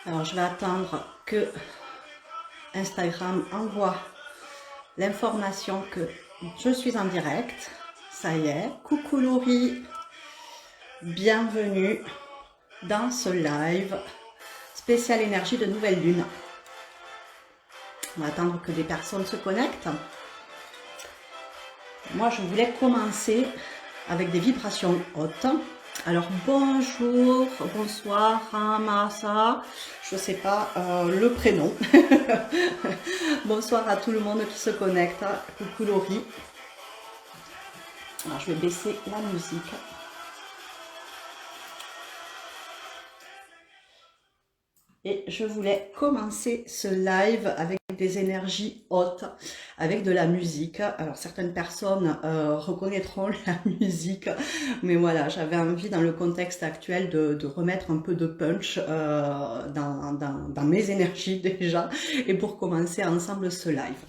Alors, je vais attendre que Instagram envoie l'information que je suis en direct. Ça y est. Coucou Laurie, bienvenue dans ce live spécial énergie de nouvelle lune. On va attendre que des personnes se connectent. Moi, je voulais commencer avec des vibrations hautes. Alors, bonjour, bonsoir, Ramasa, je ne sais pas le prénom. Bonsoir à tout le monde qui se connecte. Coucou Laurie. Alors, je vais baisser la musique. Et je voulais commencer ce live avec des énergies hautes, avec de la musique. Alors certaines personnes reconnaîtront la musique, mais voilà, j'avais envie dans le contexte actuel de remettre un peu de punch dans mes énergies déjà, et pour commencer ensemble ce live.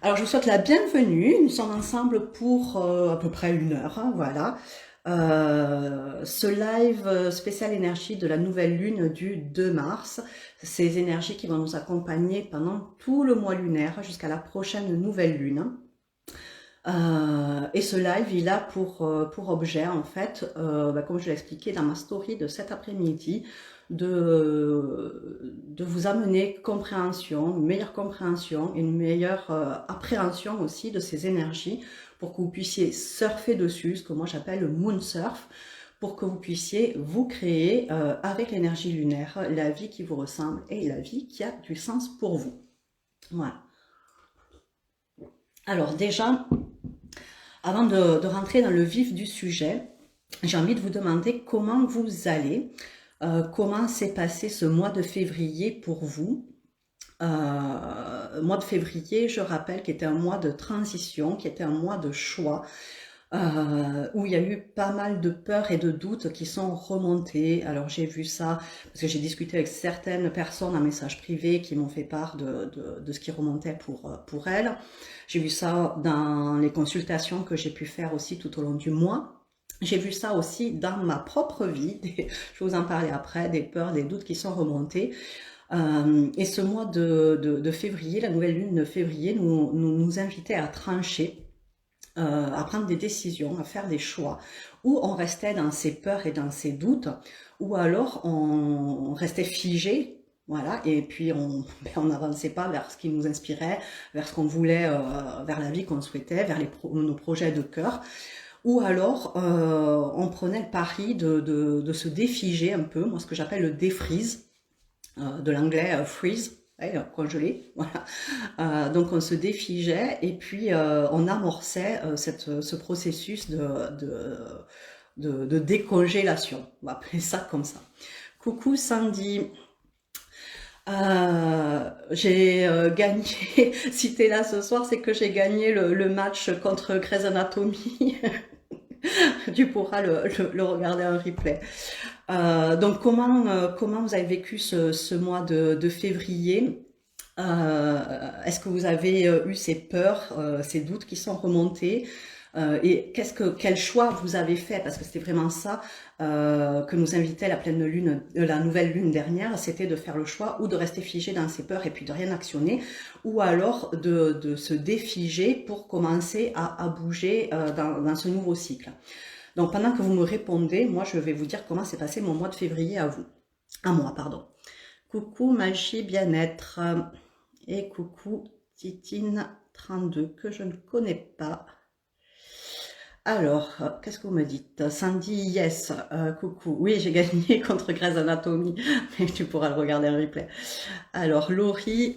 Alors je vous souhaite la bienvenue, nous sommes ensemble pour à peu près 1 heure, hein, voilà. Ce live spécial énergie de la nouvelle lune du 2 mars, ces énergies qui vont nous accompagner pendant tout le mois lunaire jusqu'à la prochaine nouvelle lune. Et ce live, il a pour objet, en fait, comme je l'ai expliqué dans ma story de cet après-midi, de vous amener compréhension, une meilleure compréhension, une meilleure appréhension aussi de ces énergies pour que vous puissiez surfer dessus, ce que moi j'appelle le moon surf, pour que vous puissiez vous créer avec l'énergie lunaire la vie qui vous ressemble et la vie qui a du sens pour vous. Voilà. Alors déjà, avant de rentrer dans le vif du sujet, j'ai envie de vous demander comment vous allez, comment s'est passé ce mois de février pour vous. Mois de février, je rappelle, qui était un mois de transition, qui était un mois de choix, où il y a eu pas mal de peurs et de doutes qui sont remontés. Alors j'ai vu ça, parce que j'ai discuté avec certaines personnes en message privé qui m'ont fait part de ce qui remontait pour elles. J'ai vu ça dans les consultations que j'ai pu faire aussi tout au long du mois. J'ai vu ça aussi dans ma propre vie, je vais vous en parler après, des peurs, des doutes qui sont remontés. Et ce mois de février, la nouvelle lune de février, nous invitait à trancher, à prendre des décisions, à faire des choix, où on restait dans ses peurs et dans ses doutes, ou alors on restait figé, voilà, et puis on n'avançait pas vers ce qui nous inspirait, vers ce qu'on voulait, vers la vie qu'on souhaitait, vers nos projets de cœur. Ou alors, on prenait le pari de se défiger un peu, moi ce que j'appelle le défreeze, de l'anglais freeze, congelé, voilà. Donc on se défigeait et puis on amorçait ce processus de décongélation, on va appeler ça comme ça. Coucou Sandy, j'ai gagné, si t'es là ce soir, c'est que j'ai gagné le match contre Grey's Anatomy. Tu pourras le regarder en replay. Donc comment vous avez vécu ce mois de février? Est-ce que vous avez eu ces peurs, ces doutes qui sont remontés? Et quel choix vous avez fait? Parce que c'était vraiment ça que nous invitait la pleine lune, la nouvelle lune dernière, c'était de faire le choix ou de rester figé dans ses peurs et puis de rien actionner, ou alors de se défiger pour commencer à bouger dans ce nouveau cycle. Donc pendant que vous me répondez, moi je vais vous dire comment s'est passé mon mois de février à moi, pardon. Coucou Magie Bien-être et coucou Titine32 que je ne connais pas. Alors, qu'est-ce que vous me dites? Sandy, yes, coucou. Oui, j'ai gagné contre Grey's Anatomy, mais tu pourras le regarder en replay. Alors, Laurie,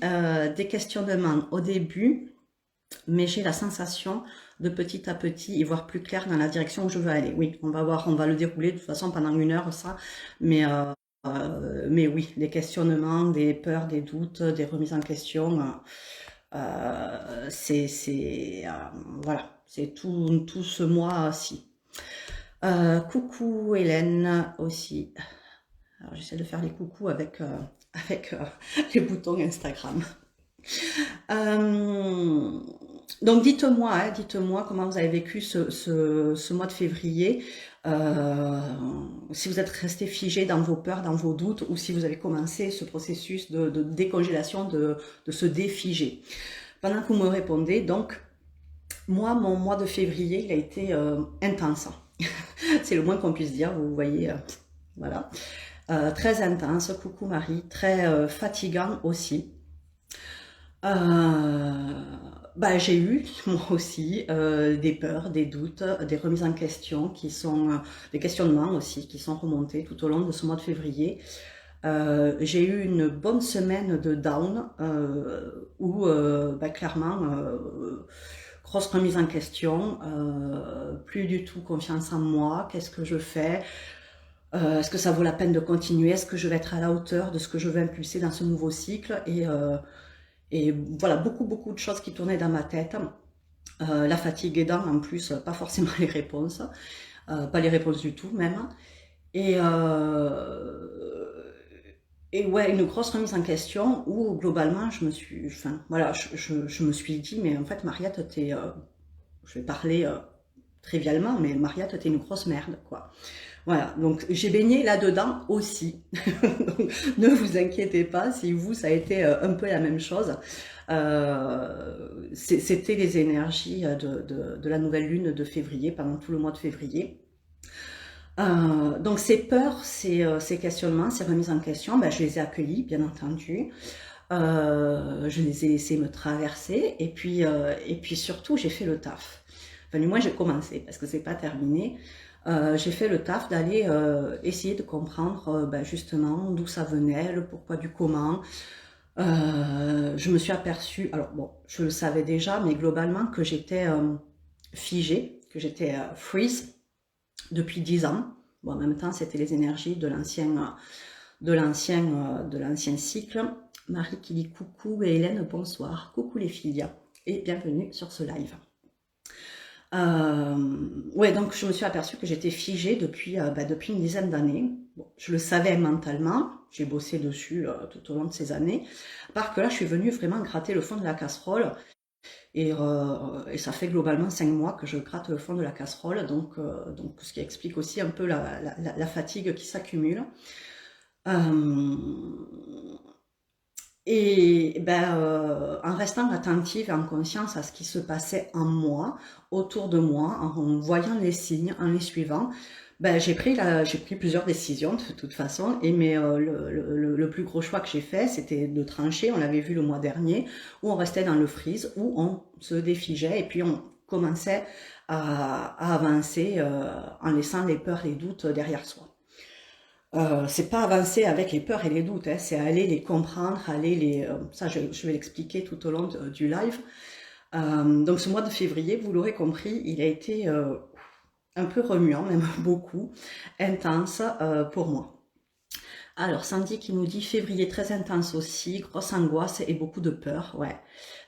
des questionnements au début, mais j'ai la sensation de petit à petit y voir plus clair dans la direction où je veux aller. Oui, on va voir, on va le dérouler de toute façon pendant 1 heure, ça, mais oui, des questionnements, des peurs, des doutes, des remises en question, voilà, c'est tout ce mois-ci. Coucou Hélène aussi. Alors j'essaie de faire les coucous avec les boutons Instagram. Donc dites-moi comment vous avez vécu ce mois de février. euh, si vous êtes resté figé dans vos peurs, dans vos doutes, ou si vous avez commencé ce processus de décongélation, de se défiger. Pendant que vous me répondez, donc, moi, mon mois de février, il a été intense. C'est le moins qu'on puisse dire, vous voyez, voilà. Très intense, coucou Marie, très fatigant aussi. J'ai eu, moi aussi, des peurs, des doutes, des remises en question qui sont, des questionnements aussi qui sont remontés tout au long de ce mois de février. J'ai eu une bonne semaine de down où clairement grosse remise en question, plus du tout confiance en moi, qu'est-ce que je fais, est-ce que ça vaut la peine de continuer, est-ce que je vais être à la hauteur de ce que je veux impulser dans ce nouveau cycle, et voilà, beaucoup de choses qui tournaient dans ma tête, la fatigue aidant en plus, pas forcément les réponses, pas les réponses du tout même, et et ouais, une grosse remise en question où globalement je me suis, enfin voilà, je me suis dit, mais en fait Mariette, je vais parler trivialement, mais Mariette, t'es une grosse merde, quoi. Voilà, donc j'ai baigné là-dedans aussi. Donc ne vous inquiétez pas si vous, ça a été un peu la même chose. C'était les énergies de la nouvelle lune de février, pendant tout le mois de février. Donc ces peurs, ces questionnements, ces remises en question, je les ai accueillis, bien entendu. Je les ai laissés me traverser, et puis surtout, j'ai fait le taf. Enfin, du moins, j'ai commencé, parce que c'est pas terminé. J'ai fait le taf d'aller essayer de comprendre justement d'où ça venait, le pourquoi du comment. Je me suis aperçue, alors bon, je le savais déjà, mais globalement que j'étais figée, que j'étais freeze depuis 10 ans. Bon, en même temps, c'était les énergies de l'ancien cycle. Marie qui dit coucou et Hélène, bonsoir. Coucou les filles et bienvenue sur ce live. Ouais, donc je me suis aperçue que j'étais figée depuis une dizaine d'années. Bon, je le savais mentalement, j'ai bossé dessus tout au long de ces années. À part que là, je suis venue vraiment gratter le fond de la casserole. Et ça fait globalement 5 mois que je gratte le fond de la casserole, donc ce qui explique aussi un peu la fatigue qui s'accumule. En restant attentive et en conscience à ce qui se passait en moi, autour de moi, en voyant les signes, en les suivant, j'ai pris plusieurs décisions de toute façon, mais le plus gros choix que j'ai fait, c'était de trancher. On l'avait vu le mois dernier, où on restait dans le freeze, où on se défigeait et puis on commençait à avancer en laissant les peurs, les doutes derrière soi. C'est pas avancer avec les peurs et les doutes, hein, c'est aller les comprendre, ça je vais l'expliquer tout au long du live. Donc ce mois de février, vous l'aurez compris, il a été un peu remuant, même beaucoup, intense pour moi. Alors Sandy qui nous dit février très intense aussi, grosse angoisse et beaucoup de peur, ouais.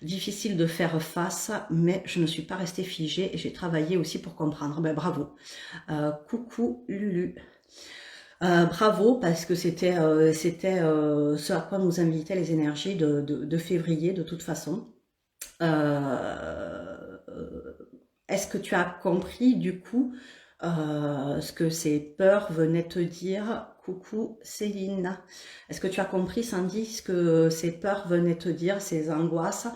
Difficile de faire face, mais je ne suis pas restée figée et j'ai travaillé aussi pour comprendre. Bravo. Coucou Lulu. Bravo, parce que c'était ce à quoi nous invitaient les énergies de février de toute façon. Est-ce que tu as compris du coup ce que ces peurs venaient te dire? Coucou Céline. Est-ce que tu as compris, Sandy, ce que ces peurs venaient te dire, ces angoisses?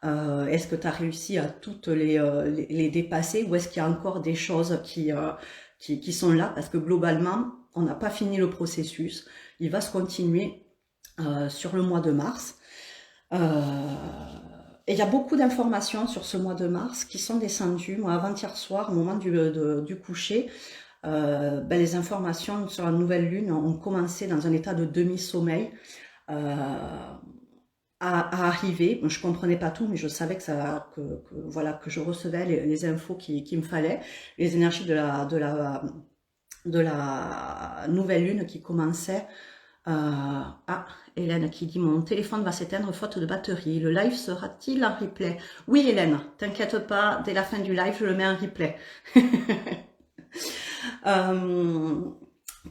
Est-ce que tu as réussi à toutes les dépasser, ou est-ce qu'il y a encore des choses qui sont là? Parce que globalement, on n'a pas fini le processus. Il va se continuer sur le mois de mars. Et il y a beaucoup d'informations sur ce mois de mars qui sont descendues. Moi, avant-hier soir, au moment du coucher, les informations sur la nouvelle lune ont commencé dans un état de demi-sommeil à arriver. Je ne comprenais pas tout, mais je savais que je recevais les infos qu'il me fallait. Les énergies de la nouvelle lune qui commençait. Hélène qui dit mon téléphone va s'éteindre faute de batterie. Le live sera-t-il en replay? Oui Hélène, t'inquiète pas, dès la fin du live je le mets en replay.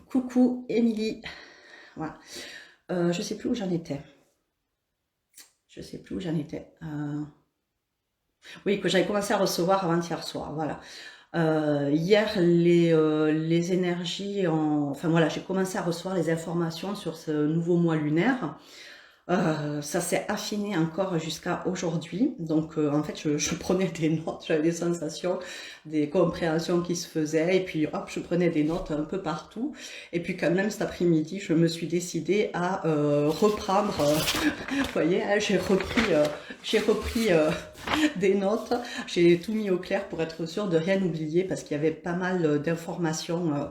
Coucou Émilie. Voilà. Je sais plus où j'en étais. Oui, que j'avais commencé à recevoir avant-hier soir. Voilà. Hier, les énergies, enfin voilà, j'ai commencé à recevoir les informations sur ce nouveau mois lunaire. Ça s'est affiné encore jusqu'à aujourd'hui. Donc, en fait, je prenais des notes, j'avais des sensations, des compréhensions qui se faisaient, et puis hop, je prenais des notes un peu partout. Et puis quand même cet après-midi, je me suis décidée à reprendre. Vous voyez, hein, j'ai repris des notes. J'ai tout mis au clair pour être sûre de rien oublier, parce qu'il y avait pas mal d'informations.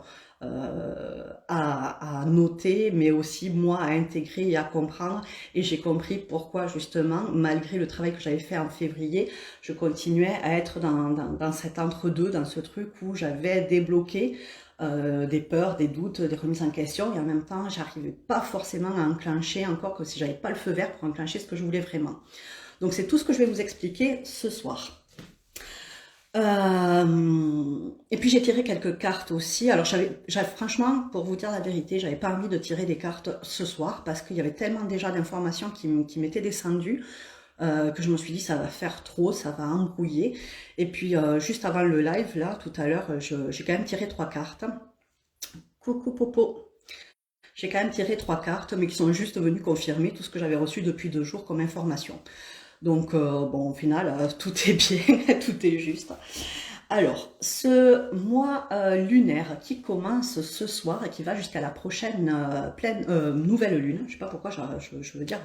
À noter, mais aussi moi à intégrer et à comprendre. Et j'ai compris pourquoi justement, malgré le travail que j'avais fait en février, je continuais à être dans cet entre-deux, dans ce truc où j'avais débloqué des peurs, des doutes, des remises en question, et en même temps, j'arrivais pas forcément à enclencher, encore que si j'avais pas le feu vert pour enclencher ce que je voulais vraiment. Donc c'est tout ce que je vais vous expliquer ce soir. Et puis j'ai tiré quelques cartes aussi. Alors franchement, pour vous dire la vérité, j'avais pas envie de tirer des cartes ce soir parce qu'il y avait tellement déjà d'informations qui m'étaient descendues que je me suis dit ça va faire trop, ça va embrouiller. Et puis juste avant le live là, tout à l'heure, j'ai quand même tiré 3 cartes. Coucou Popo. J'ai quand même tiré 3 cartes, mais qui sont juste venues confirmer tout ce que j'avais reçu depuis 2 jours comme information. Donc, bon, au final, tout est bien, tout est juste. Alors, ce mois lunaire qui commence ce soir et qui va jusqu'à la prochaine nouvelle lune, je sais pas pourquoi je veux dire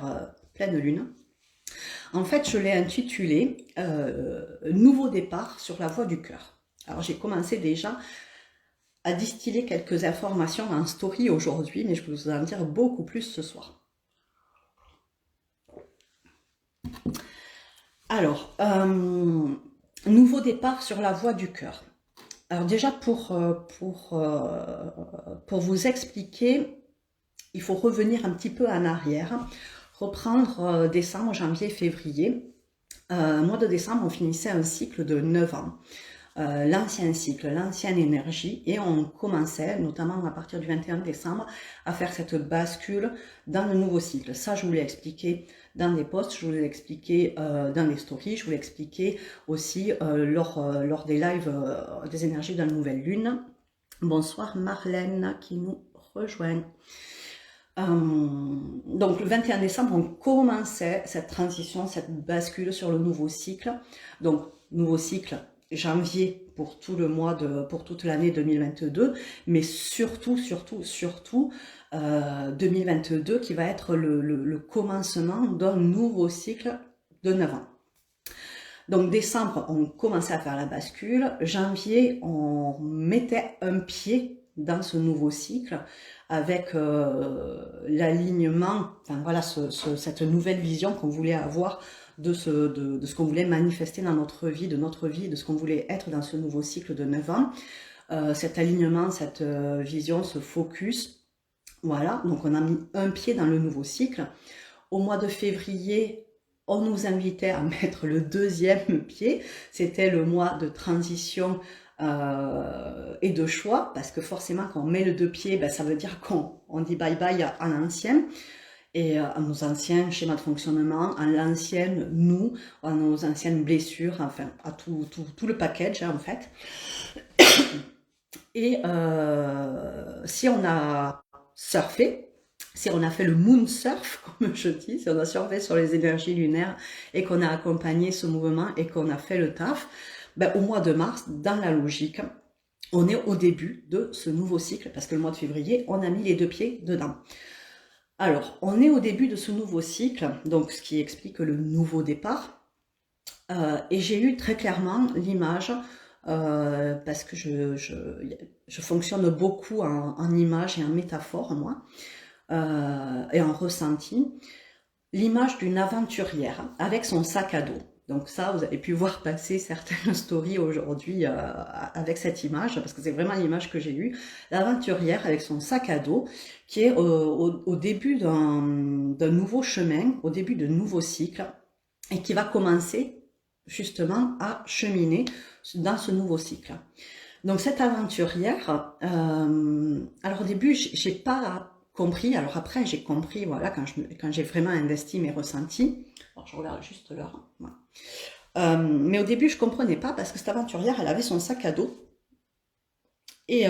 pleine lune. En fait, je l'ai intitulé Nouveau départ sur la voie du cœur. Alors, j'ai commencé déjà à distiller quelques informations en story aujourd'hui, mais je vais vous en dire beaucoup plus ce soir. Alors, nouveau départ sur la voie du cœur. Alors déjà, pour vous expliquer, il faut revenir un petit peu en arrière, reprendre décembre, janvier, février. Mois de décembre, on finissait un cycle de 9 ans. L'ancien cycle, l'ancienne énergie, et on commençait, notamment à partir du 21 décembre, à faire cette bascule dans le nouveau cycle. Ça, je vous l'ai expliqué dans des posts, je vous l'ai expliqué dans les stories, je vous l'ai expliqué aussi lors des lives des énergies de la nouvelle lune. Bonsoir Marlène qui nous rejoint. Donc le 21 décembre, on commençait cette transition, cette bascule sur le nouveau cycle. Donc, nouveau cycle, janvier pour tout le mois pour toute l'année 2022, mais surtout 2022 qui va être le commencement d'un nouveau cycle de 9 ans. Donc décembre, on commençait à faire la bascule. Janvier, on mettait un pied dans ce nouveau cycle avec l'alignement, enfin voilà, cette nouvelle vision qu'on voulait avoir de ce qu'on voulait manifester dans notre vie, de ce qu'on voulait être dans ce nouveau cycle de 9 ans. Cet alignement, cette vision, ce focus, voilà, donc on a mis un pied dans le nouveau cycle. Au mois de février, on nous invitait à mettre le deuxième pied, c'était le mois de transition et de choix, parce que forcément quand on met le 2 pieds, ben, ça veut dire qu'on dit bye bye à l'ancien, et à nos anciens schémas de fonctionnement, à l'ancienne nous, à nos anciennes blessures, enfin à tout le package hein, en fait. Et si on a surfé, si on a fait le moon surf, comme je dis, si on a surfé sur les énergies lunaires et qu'on a accompagné ce mouvement et qu'on a fait le taf, ben, au mois de mars, dans la logique, on est au début de ce nouveau cycle, parce que le mois de février, on a mis les 2 pieds dedans. Alors, on est au début de ce nouveau cycle, donc ce qui explique le nouveau départ. Et j'ai eu très clairement l'image, parce que je fonctionne beaucoup en images et en métaphores, moi, et en ressenti, l'image d'une aventurière avec son sac à dos. Donc ça, vous avez pu voir passer certaines stories aujourd'hui avec cette image, parce que c'est vraiment l'image que j'ai eue. L'aventurière avec son sac à dos, qui est au début d'un nouveau chemin, au début d'un nouveau cycle, et qui va commencer justement à cheminer dans ce nouveau cycle. Donc cette aventurière, alors au début, j'ai pas compris, alors après j'ai compris, voilà, quand j'ai vraiment investi mes ressentis. Alors je regarde juste l'heure. Voilà. Mais au début je comprenais pas parce que cette aventurière elle avait son sac à dos Et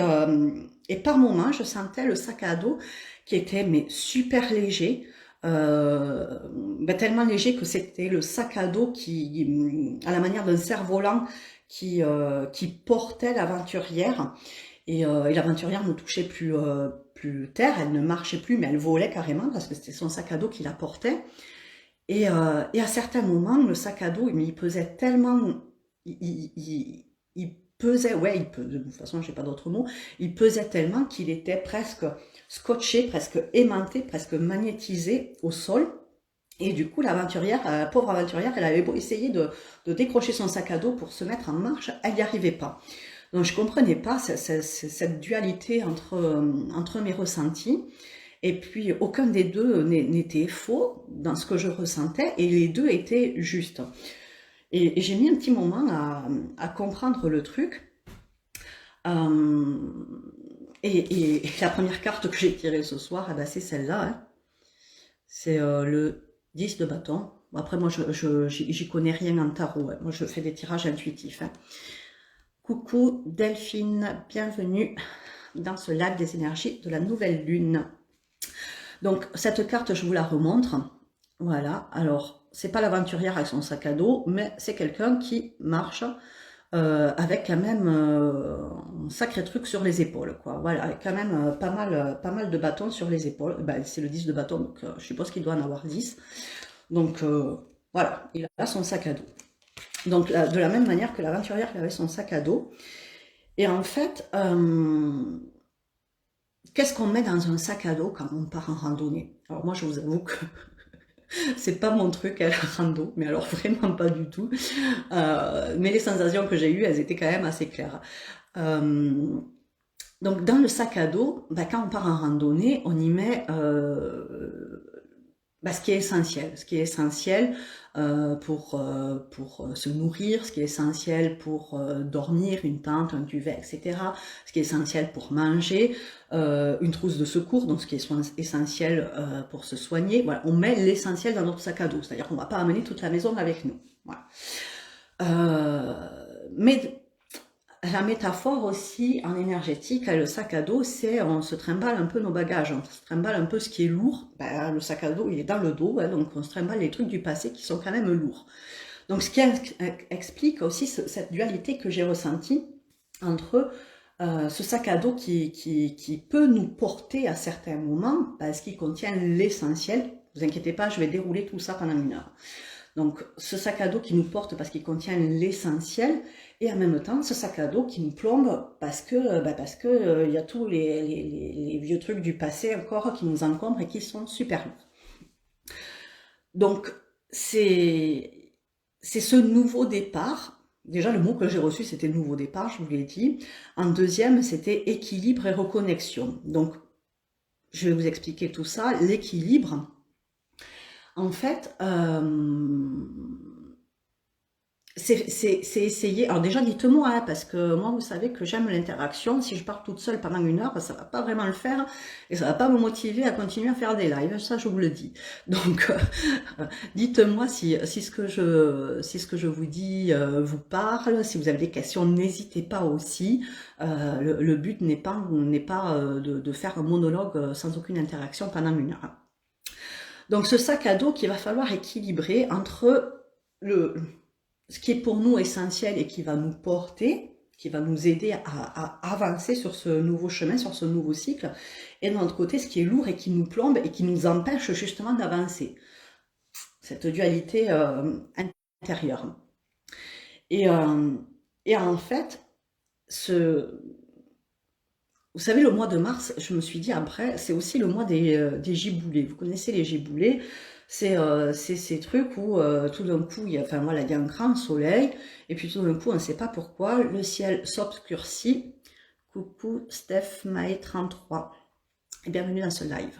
par moments, je sentais le sac à dos qui était mais super léger, tellement léger que c'était le sac à dos qui, à la manière d'un cerf-volant, qui portait l'aventurière. Et l'aventurière ne touchait plus terre, elle ne marchait plus, mais elle volait carrément parce que c'était son sac à dos qui la portait. Et à certains moments, le sac à dos, mais il pesait tellement, il pesait, ouais, de toute façon, j'ai pas d'autre mot, il pesait tellement qu'il était presque scotché, presque aimanté, presque magnétisé au sol. Et du coup, l'aventurière, la pauvre aventurière, elle avait beau essayer de décrocher son sac à dos pour se mettre en marche, elle n'y arrivait pas. Donc je comprenais pas cette dualité entre mes ressentis. Et puis aucun des deux n'était faux dans ce que je ressentais et les deux étaient justes. Et j'ai mis un petit moment à comprendre le truc. Euh, et la première carte que j'ai tirée ce soir, c'est celle-là. Hein. C'est le 10 de bâton. Bon, après, moi, j'y connais rien en tarot. Hein. Moi, je fais des tirages intuitifs. Hein. Coucou Delphine, bienvenue dans ce live des énergies de la nouvelle lune. Donc, cette carte, je vous la remontre. Voilà, alors, c'est pas l'aventurière avec son sac à dos, mais c'est quelqu'un qui marche avec quand même un sacré truc sur les épaules, quoi. Voilà, avec quand même pas mal de bâtons sur les épaules. C'est le 10 de bâton, donc je suppose qu'il doit en avoir 10. Donc, voilà, il a son sac à dos. Donc, de la même manière que l'aventurière qui avait son sac à dos. Et en fait, qu'est-ce qu'on met dans un sac à dos quand on part en randonnée? Alors moi, je vous avoue que c'est pas mon truc, la rando, mais alors vraiment pas du tout. Mais les sensations que j'ai eues, elles étaient quand même assez claires. Donc dans le sac à dos, quand on part en randonnée, on y met ce qui est essentiel. Ce qui est essentiel pour se nourrir, ce qui est essentiel pour dormir, une tente, un duvet, etc. Ce qui est essentiel pour manger, une trousse de secours, donc ce qui est essentiel pour se soigner. Voilà, on met l'essentiel dans notre sac à dos, c'est-à-dire qu'on ne va pas amener toute la maison avec nous. Voilà. Mais la métaphore aussi en énergétique, le sac à dos, c'est on se trimballe un peu nos bagages, on se trimballe un peu ce qui est lourd. Le sac à dos, il est dans le dos, hein, donc on se trimballe les trucs du passé qui sont quand même lourds. Donc ce qui explique aussi cette dualité que j'ai ressentie entre ce sac à dos qui peut nous porter à certains moments, parce qu'il contient l'essentiel. Vous inquiétez pas, je vais dérouler tout ça pendant 1 heure. Donc ce sac à dos qui nous porte parce qu'il contient l'essentiel, et en même temps ce sac à dos qui nous plombe parce que y a tous les vieux trucs du passé encore qui nous encombrent et qui sont super lourds. Donc c'est ce nouveau départ. Déjà le mot que j'ai reçu c'était nouveau départ, je vous l'ai dit. En deuxième c'était équilibre et reconnexion. Donc je vais vous expliquer tout ça. L'équilibre, en fait, c'est essayer. Alors déjà, dites-moi, hein, parce que moi, vous savez que j'aime l'interaction. Si je pars toute seule pendant 1 heure, ça va pas vraiment le faire et ça va pas me motiver à continuer à faire des lives. Ça, je vous le dis. Donc, dites-moi si ce que je vous dis vous parle. Si vous avez des questions, n'hésitez pas aussi. Le but n'est pas de faire un monologue sans aucune interaction pendant 1 heure. Donc ce sac à dos qu'il va falloir équilibrer entre ce qui est pour nous essentiel et qui va nous porter, qui va nous aider à avancer sur ce nouveau chemin, sur ce nouveau cycle, et de l'autre côté ce qui est lourd et qui nous plombe et qui nous empêche justement d'avancer. Cette dualité intérieure. Et en fait, vous savez, le mois de mars, je me suis dit après, c'est aussi le mois des giboulées. Vous connaissez les giboulées, c'est ces trucs où tout d'un coup, il y a un grand soleil, et puis tout d'un coup, on ne sait pas pourquoi, le ciel s'obscurcit. Coucou Steph Maé 33, et bienvenue dans ce live.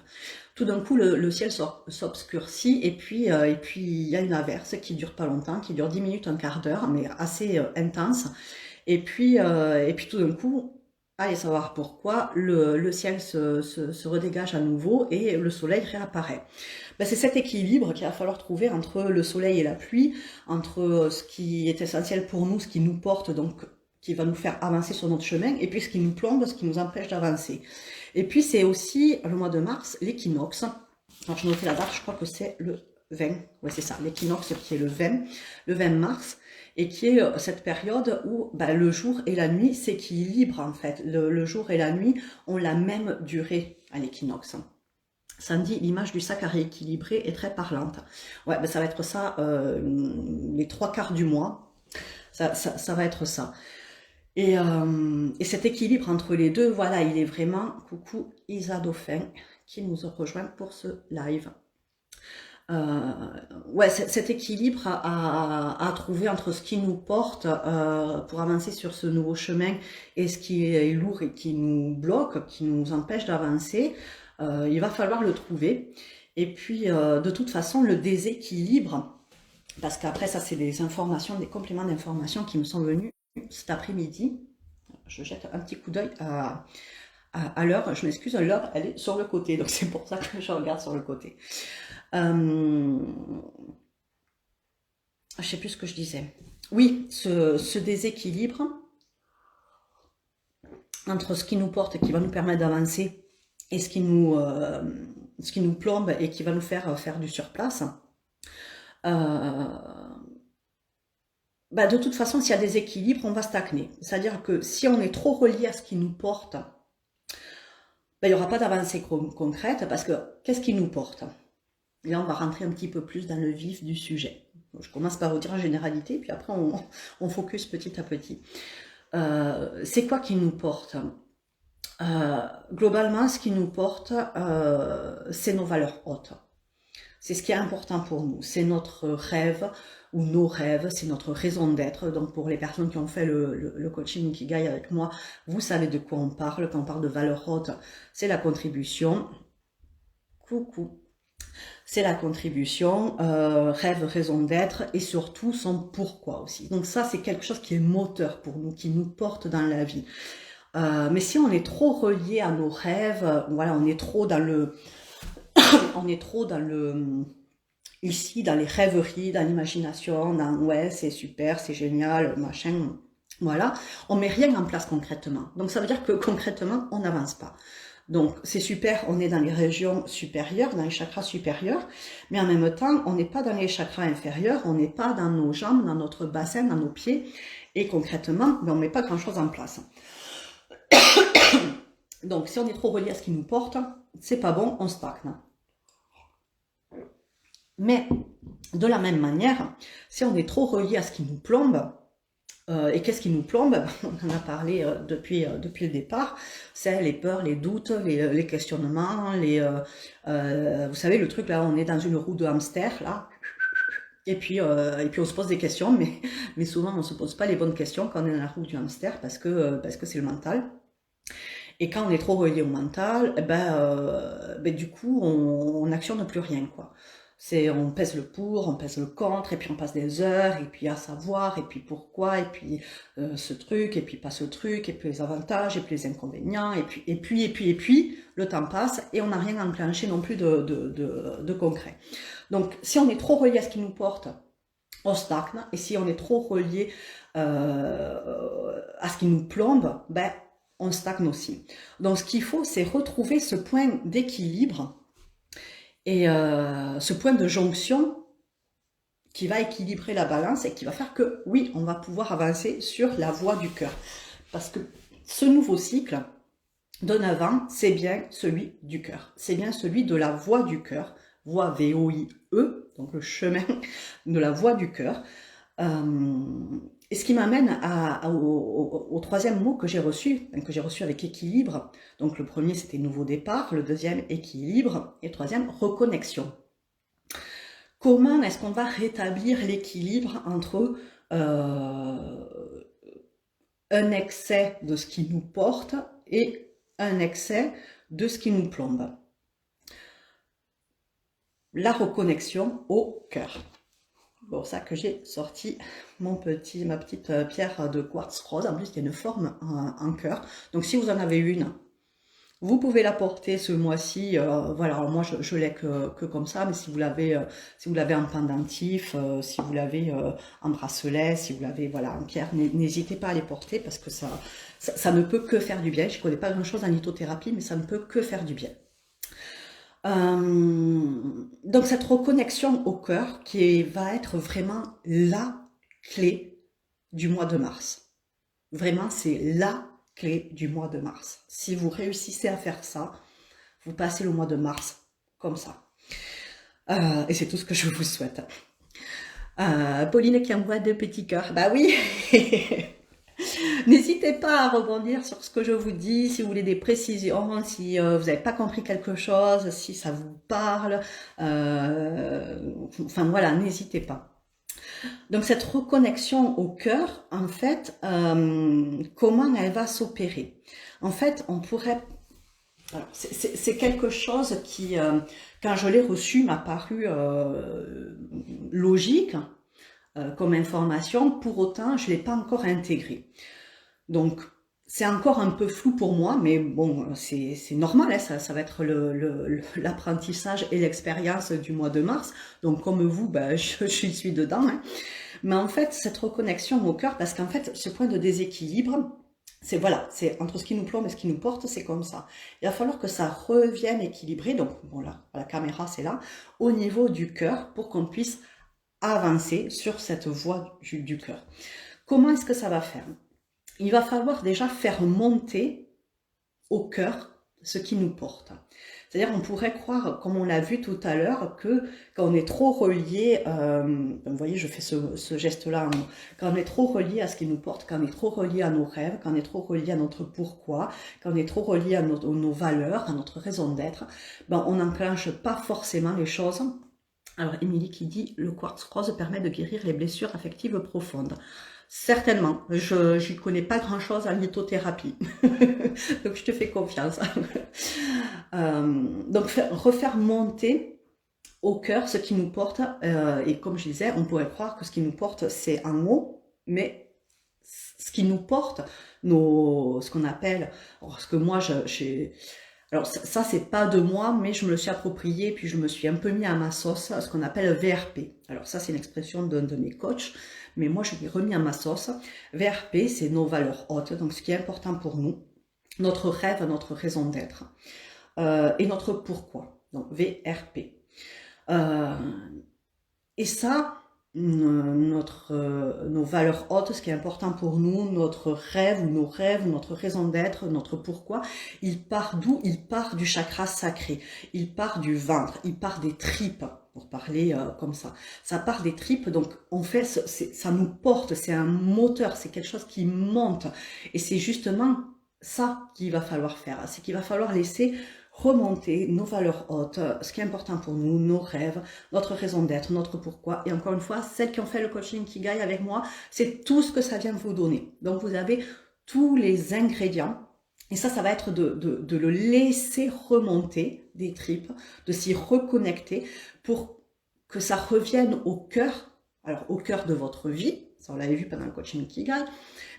Tout d'un coup, le ciel s'obscurcit, et puis il y a une averse qui dure pas longtemps, qui dure 10 minutes, un quart d'heure, mais assez intense. Et puis tout d'un coup, allez savoir pourquoi, le ciel se redégage à nouveau et le soleil réapparaît. C'est cet équilibre qu'il va falloir trouver entre le soleil et la pluie, entre ce qui est essentiel pour nous, ce qui nous porte, donc qui va nous faire avancer sur notre chemin, et puis ce qui nous plombe, ce qui nous empêche d'avancer. Et puis c'est aussi le mois de mars, l'équinoxe. Alors je notais la date, je crois que c'est le 20, ouais c'est ça, l'équinoxe qui est le 20 mars, et qui est cette période où le jour et la nuit s'équilibrent en fait. Le jour et la nuit ont la même durée à l'équinoxe. Samedi, l'image du sac à rééquilibrer est très parlante. Ouais, ça va être ça, les 3/4 du mois, ça va être ça. Et cet équilibre entre les deux, voilà, il est vraiment, coucou Isa Dauphin, qui nous a rejoint pour ce live. Ouais, cet équilibre à trouver entre ce qui nous porte pour avancer sur ce nouveau chemin et ce qui est lourd et qui nous bloque, qui nous empêche d'avancer, il va falloir le trouver. Et puis, de toute façon, le déséquilibre, parce qu'après ça c'est des informations, des compléments d'informations qui me sont venus cet après-midi. Je jette un petit coup d'œil à l'heure, je m'excuse, l'heure elle est sur le côté, donc c'est pour ça que je regarde sur le côté. Je sais plus ce que je disais. Oui, ce déséquilibre entre ce qui nous porte et qui va nous permettre d'avancer et ce qui nous plombe et qui va nous faire du surplace. De toute façon, s'il y a des équilibres, on va stagner. C'est-à-dire que si on est trop relié à ce qui nous porte, il n'y aura pas d'avancée concrète, parce que qu'est-ce qui nous porte? Et là, on va rentrer un petit peu plus dans le vif du sujet. Je commence par vous dire en généralité, puis après on focus petit à petit. C'est quoi qui nous porte? Globalement, ce qui nous porte, c'est nos valeurs hautes. C'est ce qui est important pour nous. C'est notre rêve ou nos rêves, c'est notre raison d'être. Donc pour les personnes qui ont fait le coaching Ikigai avec moi, vous savez de quoi on parle. Quand on parle de valeurs hautes, c'est la contribution. Coucou. C'est la contribution, rêve, raison d'être, et surtout son pourquoi aussi. Donc ça, c'est quelque chose qui est moteur pour nous, qui nous porte dans la vie. Mais si on est trop relié à nos rêves, voilà, on est trop dans le ici, dans les rêveries, dans l'imagination, dans ouais, c'est super, c'est génial, machin, voilà, on met rien en place concrètement. Donc ça veut dire que concrètement, on n'avance pas. Donc c'est super, on est dans les régions supérieures, dans les chakras supérieurs, mais en même temps, on n'est pas dans les chakras inférieurs, on n'est pas dans nos jambes, dans notre bassin, dans nos pieds, et concrètement, on ne met pas grand-chose en place. Donc si on est trop relié à ce qui nous porte, c'est pas bon, on stagne. Mais de la même manière, si on est trop relié à ce qui nous plombe, et qu'est-ce qui nous plombe? On en a parlé depuis le départ, c'est les peurs, les doutes, les questionnements, vous savez le truc là, on est dans une roue de hamster là, et puis on se pose des questions, mais souvent on ne se pose pas les bonnes questions quand on est dans la roue du hamster, parce que c'est le mental. Et quand on est trop relié au mental, du coup on n'actionne plus rien, quoi. On pèse le pour, on pèse le contre, et puis on passe des heures, et puis à savoir, et puis pourquoi, et puis ce truc, et puis pas ce truc, et puis les avantages, et puis les inconvénients, et puis, le temps passe, et on n'a rien enclenché non plus de concret. Donc, si on est trop relié à ce qui nous porte, on stagne, et si on est trop relié à ce qui nous plombe, on stagne aussi. Donc, ce qu'il faut, c'est retrouver ce point d'équilibre, et ce point de jonction qui va équilibrer la balance et qui va faire que, oui, on va pouvoir avancer sur la voie du cœur. Parce que ce nouveau cycle de 9 ans, c'est bien celui du cœur. C'est bien celui de la voie du cœur, voie V-O-I-E, donc le chemin de la voie du cœur. Et ce qui m'amène au troisième mot que j'ai reçu avec équilibre. Donc le premier c'était nouveau départ, le deuxième équilibre, et le troisième reconnexion. Comment est-ce qu'on va rétablir l'équilibre entre un excès de ce qui nous porte et un excès de ce qui nous plombe? La reconnexion au cœur. Bon, ça que j'ai sorti ma petite pierre de quartz rose. En plus, il y a une forme en cœur. Donc, si vous en avez une, Vous pouvez la porter ce mois-ci, voilà, alors moi je l'ai que comme ça, mais si vous l'avez en pendentif, si vous l'avez en bracelet, si vous l'avez voilà, en pierre, n'hésitez pas à les porter parce que ça ne peut que faire du bien. Je ne connais pas grand-chose en lithothérapie, mais ça ne peut que faire du bien. Donc cette reconnexion au cœur va être vraiment la clé du mois de mars. Vraiment, c'est la clé du mois de mars. Si vous réussissez à faire ça, vous passez le mois de mars comme ça. Et c'est tout ce que je vous souhaite. Pauline qui envoie 2 petits cœurs. Bah oui. N'hésitez pas à rebondir sur ce que je vous dis, si vous voulez des précisions, si vous n'avez pas compris quelque chose, si ça vous parle. Enfin voilà, n'hésitez pas. Donc cette reconnexion au cœur, en fait, comment elle va s'opérer? En fait, on pourrait... C'est quelque chose qui, quand je l'ai reçu, m'a paru logique comme information. Pour autant, je ne l'ai pas encore intégré. Donc, c'est encore un peu flou pour moi, mais bon, c'est normal, hein, ça va être l'apprentissage et l'expérience du mois de mars. Donc, comme vous, ben, je suis dedans. Hein. Mais en fait, cette reconnexion au cœur, parce qu'en fait, ce point de déséquilibre, c'est voilà, c'est entre ce qui nous plombe et ce qui nous porte, c'est comme ça. Il va falloir que ça revienne équilibré, donc bon là, la caméra c'est là, au niveau du cœur pour qu'on puisse avancer sur cette voie du cœur. Comment est-ce que ça va faire? Il va falloir déjà faire monter au cœur ce qui nous porte. C'est-à-dire on pourrait croire, comme on l'a vu tout à l'heure, que quand on est trop relié, vous voyez je fais ce geste-là, quand on est trop relié à ce qui nous porte, quand on est trop relié à nos rêves, quand on est trop relié à notre pourquoi, quand on est trop relié à nos valeurs, à notre raison d'être, ben, on n'enclenche pas forcément les choses. Alors Émilie qui dit « Le quartz rose permet de guérir les blessures affectives profondes ». Certainement, je n'y connais pas grand-chose en lithothérapie, donc je te fais confiance. Donc refaire monter au cœur ce qui nous porte, et comme je disais, on pourrait croire que ce qui nous porte c'est en haut, mais ce qui nous porte, ce qu'on appelle, ce que moi j'ai... Alors ça c'est pas de moi, mais je me le suis approprié, puis je me suis un peu mis à ma sauce, ce qu'on appelle VRP. Alors ça c'est une expression d'un de mes coachs, mais moi je l'ai remis à ma sauce. VRP c'est nos valeurs hautes, donc ce qui est important pour nous, notre rêve, notre raison d'être, et notre pourquoi, donc VRP. Et ça, nos valeurs hautes, ce qui est important pour nous, notre rêve ou nos rêves, notre raison d'être, notre pourquoi, il part d'où? Il part du chakra sacré, il part du ventre, il part des tripes, pour parler comme ça. Ça part des tripes, donc on fait, ça nous porte, c'est un moteur, c'est quelque chose qui monte. Et c'est justement ça qu'il va falloir faire, c'est qu'il va falloir laisser remonter nos valeurs hautes, ce qui est important pour nous, nos rêves, notre raison d'être, notre pourquoi. Et encore une fois, celles qui ont fait le coaching Ikigai avec moi, c'est tout ce que ça vient vous donner. Donc vous avez tous les ingrédients. Et ça va être de le laisser remonter des tripes, de s'y reconnecter pour que ça revienne au cœur, alors au cœur de votre vie, ça on l'avait vu pendant le coaching Ikigai,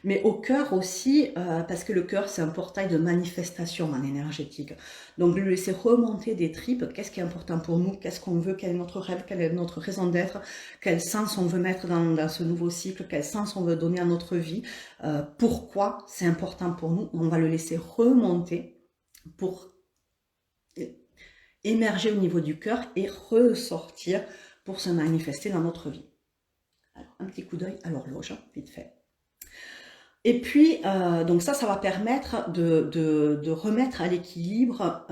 mais au cœur aussi, parce que le cœur c'est un portail de manifestation en énergétique. Donc le laisser remonter des tripes, qu'est-ce qui est important pour nous, qu'est-ce qu'on veut, quel est notre rêve, quelle est notre raison d'être, quel sens on veut mettre dans ce nouveau cycle, quel sens on veut donner à notre vie, pourquoi c'est important pour nous, on va le laisser remonter pour émerger au niveau du cœur et ressortir pour se manifester dans notre vie. Alors, un petit coup d'œil à l'horloge, vite fait. Et puis, donc ça va permettre de remettre à l'équilibre,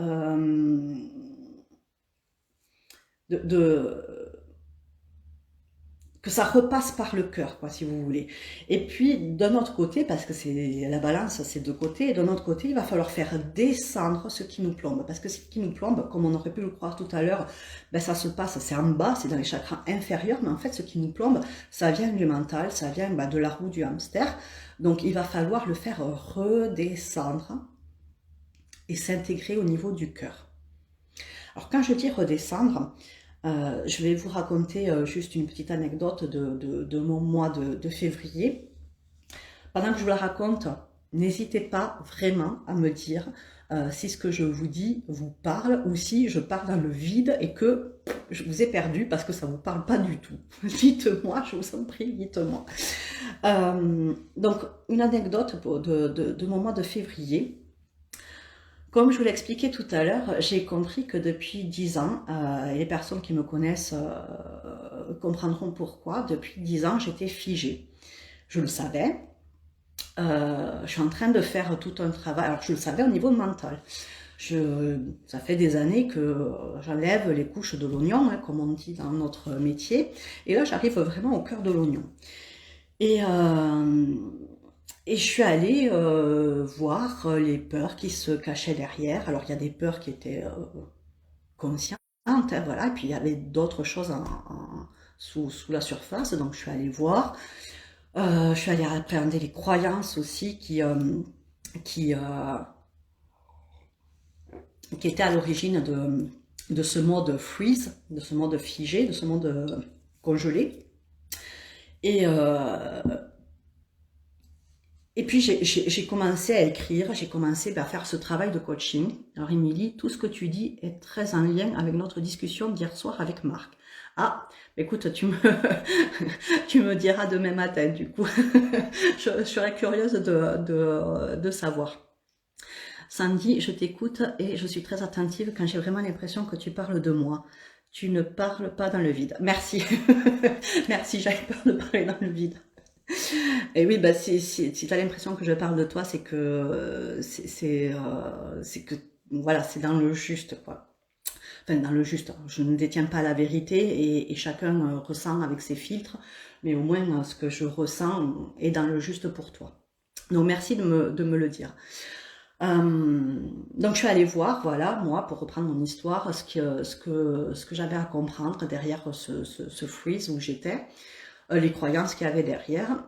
que ça repasse par le cœur, quoi, si vous voulez. Et puis, d'un autre côté, parce que c'est la balance, c'est deux côtés, et d'un autre côté, il va falloir faire descendre ce qui nous plombe. Parce que ce qui nous plombe, comme on aurait pu le croire tout à l'heure, ben, ça se passe, c'est en bas, c'est dans les chakras inférieurs, mais en fait, ce qui nous plombe, ça vient du mental, ça vient de la roue du hamster. Donc, il va falloir le faire redescendre et s'intégrer au niveau du cœur. Alors, quand je dis redescendre, je vais vous raconter juste une petite anecdote de mon mois de février. Pendant que je vous la raconte, n'hésitez pas vraiment à me dire si ce que je vous dis vous parle ou si je parle dans le vide et que je vous ai perdu parce que ça ne vous parle pas du tout. Dites-moi, je vous en prie, dites-moi. Donc, une anecdote de mon mois de février. Comme je vous l'expliquais tout à l'heure, j'ai compris que depuis 10 ans, et les personnes qui me connaissent comprendront pourquoi, depuis 10 ans, j'étais figée. Je le savais. Je suis en train de faire tout un travail. Alors, je le savais au niveau mental. Ça fait des années que j'enlève les couches de l'oignon, hein, comme on dit dans notre métier. Et là, j'arrive vraiment au cœur de l'oignon. Et, euh, et je suis allée voir les peurs qui se cachaient derrière. Alors, il y a des peurs qui étaient conscientes, hein, voilà, et puis il y avait d'autres choses sous la surface. Donc, je suis allée voir. Je suis allée appréhender les croyances aussi qui, euh, qui étaient à l'origine de ce mode freeze, de ce mode figé, de ce mode congelé. Et, euh, et puis j'ai commencé à écrire, j'ai commencé à faire ce travail de coaching. Alors Émilie, tout ce que tu dis est très en lien avec notre discussion d'hier soir avec Marc. Ah, écoute, tu me diras demain matin, du coup. Je serais curieuse de savoir. Sandy, je t'écoute et je suis très attentive quand j'ai vraiment l'impression que tu parles de moi. Tu ne parles pas dans le vide. Merci. Merci, j'avais peur de parler dans le vide. Et oui, bah, si tu as l'impression que je parle de toi, c'est que c'est que voilà, c'est dans le juste, quoi. Enfin, dans le juste. Je ne détiens pas la vérité et chacun ressent avec ses filtres, mais au moins ce que je ressens est dans le juste pour toi. Donc merci de me le dire. Donc je suis allée voir, voilà, moi, pour reprendre mon histoire, ce que j'avais à comprendre derrière ce freeze où j'étais, les croyances qu'il y avait derrière.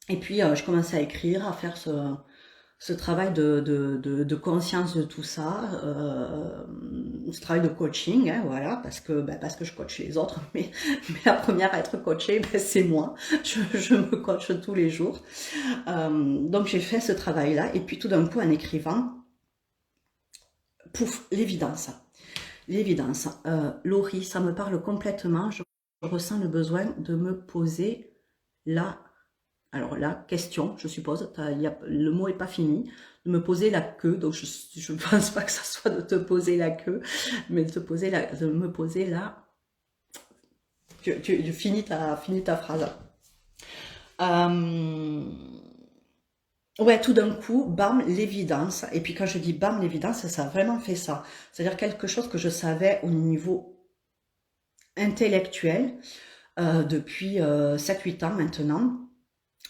Et puis je commençais à écrire, à faire ce travail de conscience de tout ça, ce travail de coaching, hein, voilà, parce que je coach les autres, mais la première à être coachée, ben, c'est moi. Je me coach tous les jours. Donc j'ai fait ce travail-là, et puis tout d'un coup, en écrivant, pouf, l'évidence. L'évidence. Laurie, ça me parle complètement. Je ressens le besoin de me poser la, alors la question, je suppose. Le mot est pas fini. De me poser la queue. Donc je ne pense pas que ça soit de te poser la queue, mais de me poser la. Tu finis ta phrase. Ouais, tout d'un coup, bam, l'évidence. Et puis quand je dis bam, l'évidence, ça a vraiment fait ça. C'est-à-dire quelque chose que je savais au niveau intellectuel depuis 7-8 ans maintenant.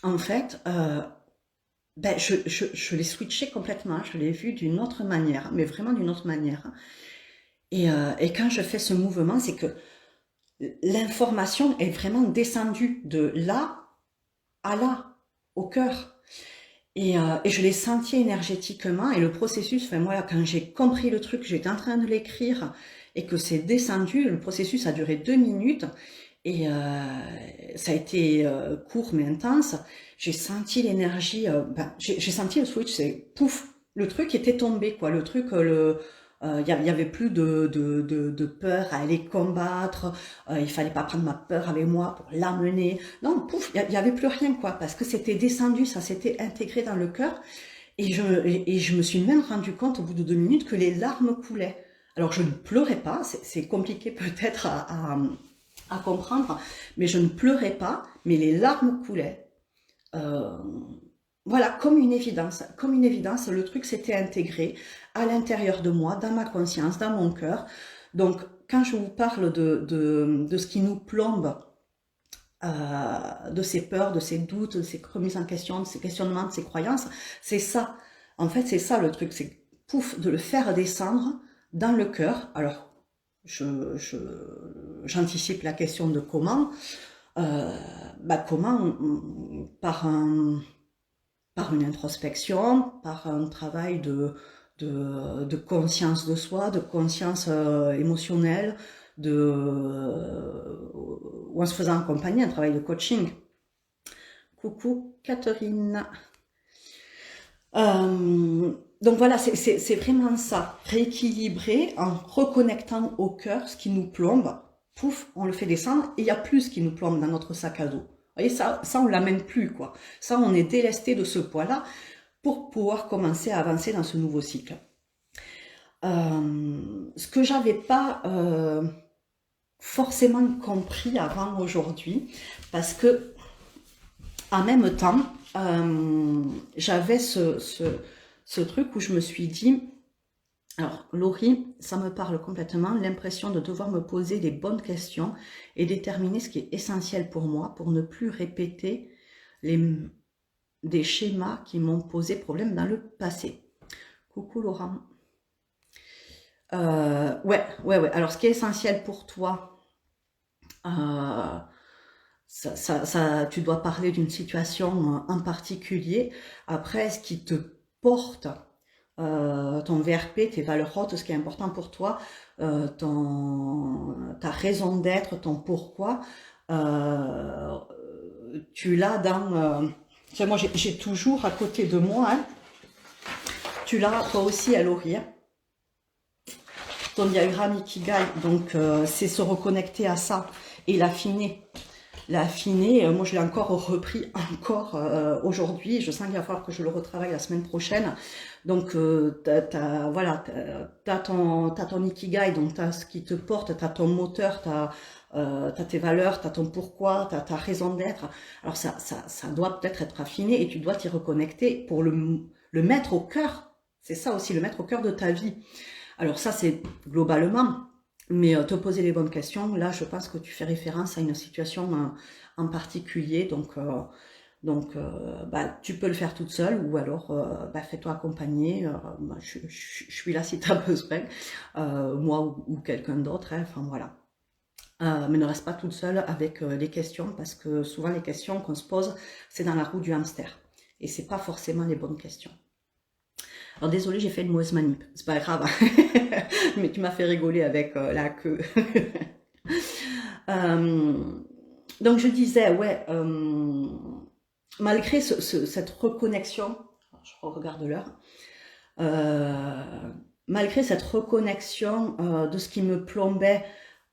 En fait, ben, je l'ai switché complètement, je l'ai vu d'une autre manière, mais vraiment d'une autre manière. Et quand je fais ce mouvement, c'est que l'information est vraiment descendue de là à là, au cœur. Et je l'ai senti énergétiquement et le processus, enfin moi quand j'ai compris le truc, j'étais en train de l'écrire et que c'est descendu, le processus a duré 2 minutes et ça a été court mais intense. J'ai senti l'énergie, j'ai senti le switch, c'est pouf, le truc était tombé quoi, le truc, il y avait plus de peur à aller combattre, il fallait pas prendre ma peur avec moi pour l'amener. Non, pouf, il y avait plus rien quoi, parce que c'était descendu, ça s'était intégré dans le cœur. Et je me suis même rendu compte au bout de 2 minutes que les larmes coulaient. Alors je ne pleurais pas, c'est compliqué peut-être à comprendre, mais je ne pleurais pas, mais les larmes coulaient. Euh, voilà, comme une évidence, le truc s'était intégré à l'intérieur de moi, dans ma conscience, dans mon cœur. Donc, quand je vous parle de ce qui nous plombe, de ces peurs, de ces doutes, de ces remises en question, de ces questionnements, de ces croyances, c'est ça. En fait, c'est ça le truc, c'est pouf, de le faire descendre dans le cœur. Alors, j'anticipe la question de comment. Comment par une introspection, par un travail de conscience de soi, de conscience émotionnelle, ou en se faisant accompagner, un travail de coaching. Coucou Catherine. donc voilà, c'est vraiment ça, rééquilibrer en reconnectant au cœur ce qui nous plombe, pouf, on le fait descendre, et il n'y a plus ce qui nous plombe dans notre sac à dos. Vous voyez, ça on l'amène plus, quoi. Ça, on est délesté de ce poids-là pour pouvoir commencer à avancer dans ce nouveau cycle. Ce que j'avais pas forcément compris avant aujourd'hui, parce que en même temps, j'avais ce truc où je me suis dit, alors Laurie, ça me parle complètement, l'impression de devoir me poser les bonnes questions et déterminer ce qui est essentiel pour moi, pour ne plus répéter des schémas qui m'ont posé problème dans le passé. Coucou Laurent. Ouais. Alors, ce qui est essentiel pour toi, tu dois parler d'une situation en particulier. Après, ce qui te porte, ton VRP, tes valeurs hautes, ce qui est important pour toi, ta raison d'être, ton pourquoi, tu l'as dans... moi, j'ai toujours à côté de moi, hein, tu l'as toi aussi à l'oreille. Ton diagramme Ikigai, donc c'est se reconnecter à ça et l'affiner. L'affiner, moi je l'ai encore repris aujourd'hui, je sens qu'il va falloir que je le retravaille la semaine prochaine. Donc t'as ton Ikigai, donc t'as ce qui te porte, t'as ton moteur, t'as tes valeurs, t'as ton pourquoi, t'as ta raison d'être. Alors ça doit peut-être être affiné et tu dois t'y reconnecter pour le mettre au cœur. C'est ça aussi, le mettre au cœur de ta vie. Alors ça, c'est globalement, mais te poser les bonnes questions, là, je pense que tu fais référence à une situation en particulier, donc tu peux le faire toute seule, ou alors fais-toi accompagner, je suis là si tu as besoin, moi ou quelqu'un d'autre, hein, enfin voilà. Mais ne reste pas toute seule avec les questions, parce que souvent les questions qu'on se pose, c'est dans la roue du hamster, et c'est pas forcément les bonnes questions. Alors désolé, j'ai fait une mauvaise manip, c'est pas grave, mais tu m'as fait rigoler avec la queue. Donc je disais, ouais, malgré cette reconnexion, je regarde l'heure, malgré cette reconnexion de ce qui me plombait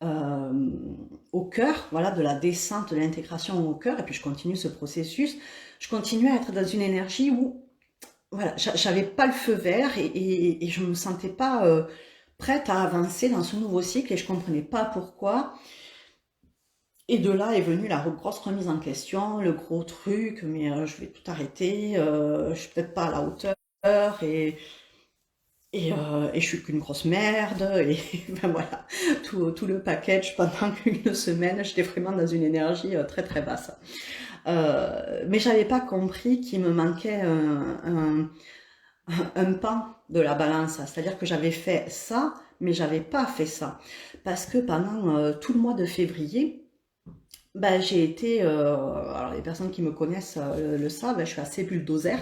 au cœur, voilà, de la descente, de l'intégration au cœur, et puis je continue ce processus, je continue à être dans une énergie où voilà, j'avais pas le feu vert et je me sentais pas prête à avancer dans ce nouveau cycle et je comprenais pas pourquoi. Et de là est venue la grosse remise en question, le gros truc, mais je vais tout arrêter, je suis peut-être pas à la hauteur et je suis qu'une grosse merde et ben voilà, tout le package pendant une semaine, j'étais vraiment dans une énergie très très basse. Mais j'avais pas compris qu'il me manquait un pan de la balance, c'est-à-dire que j'avais fait ça, mais j'avais pas fait ça, parce que pendant tout le mois de février, j'ai été, alors les personnes qui me connaissent le savent, je suis assez bulldozer,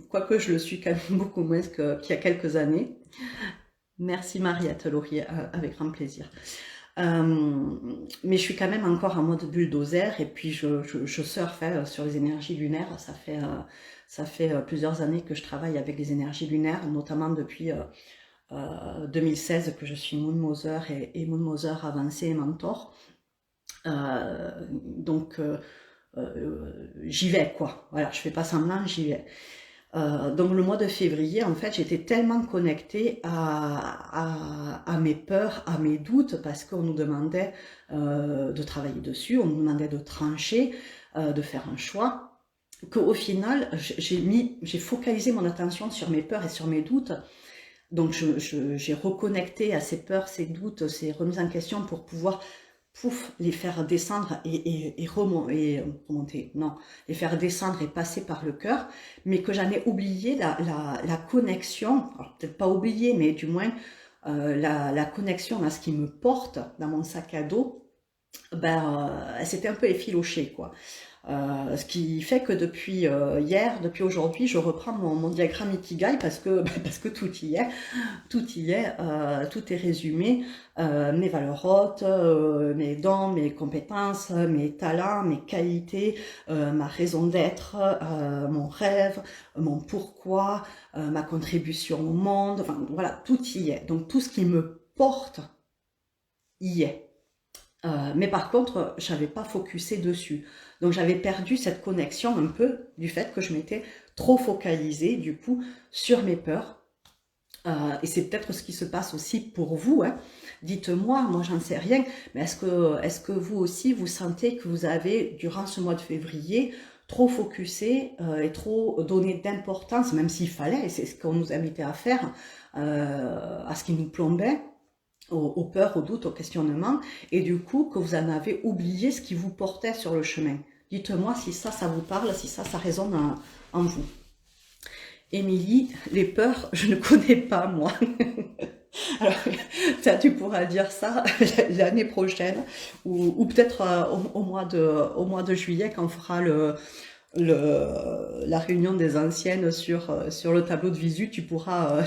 quoique je le suis quand même beaucoup moins qu'il y a quelques années. Merci Mariette Laurier, avec grand plaisir. Mais je suis quand même encore en mode bulldozer et puis je surfe sur les énergies lunaires. Ça fait plusieurs années que je travaille avec les énergies lunaires, notamment depuis 2016 que je suis Moon Mother et Moon Mother avancée et mentor. Donc j'y vais quoi. Voilà, je fais pas semblant, j'y vais. Donc le mois de février, en fait, j'étais tellement connectée à mes peurs, à mes doutes, parce qu'on nous demandait de travailler dessus, on nous demandait de trancher, de faire un choix, qu'au final, j'ai focalisé mon attention sur mes peurs et sur mes doutes. Donc j'ai reconnecté à ces peurs, ces doutes, ces remises en question pour pouvoir les faire descendre et remonter, non, les faire descendre et passer par le cœur, mais que j'en ai oublié la connexion, alors peut-être pas oublié, mais du moins la connexion à ce qui me porte dans mon sac à dos, c'était un peu effiloché, quoi. Ce qui fait que depuis hier, depuis aujourd'hui, je reprends mon diagramme Ikigai parce que, parce que tout y est, tout est résumé, mes valeurs hautes, mes dons, mes compétences, mes talents, mes qualités, ma raison d'être, mon rêve, mon pourquoi, ma contribution au monde, enfin voilà, tout y est. Donc tout ce qui me porte y est. Mais par contre, j'avais pas focusé dessus. Donc j'avais perdu cette connexion un peu du fait que je m'étais trop focalisée du coup sur mes peurs. Et c'est peut-être ce qui se passe aussi pour vous, hein. Dites-moi, moi j'en sais rien, mais est-ce que vous aussi vous sentez que vous avez, durant ce mois de février, trop focusé et trop donné d'importance, même s'il fallait, et c'est ce qu'on nous invitait à faire, à ce qui nous plombait, aux peurs, aux doutes, aux questionnements, et du coup que vous en avez oublié ce qui vous portait sur le chemin. Dites-moi si ça vous parle, si ça résonne en vous. Émilie, les peurs, je ne connais pas moi. Alors, ça, tu pourras dire ça l'année prochaine, ou peut-être au mois de juillet, quand on fera la réunion des anciennes sur le tableau de visu, tu pourras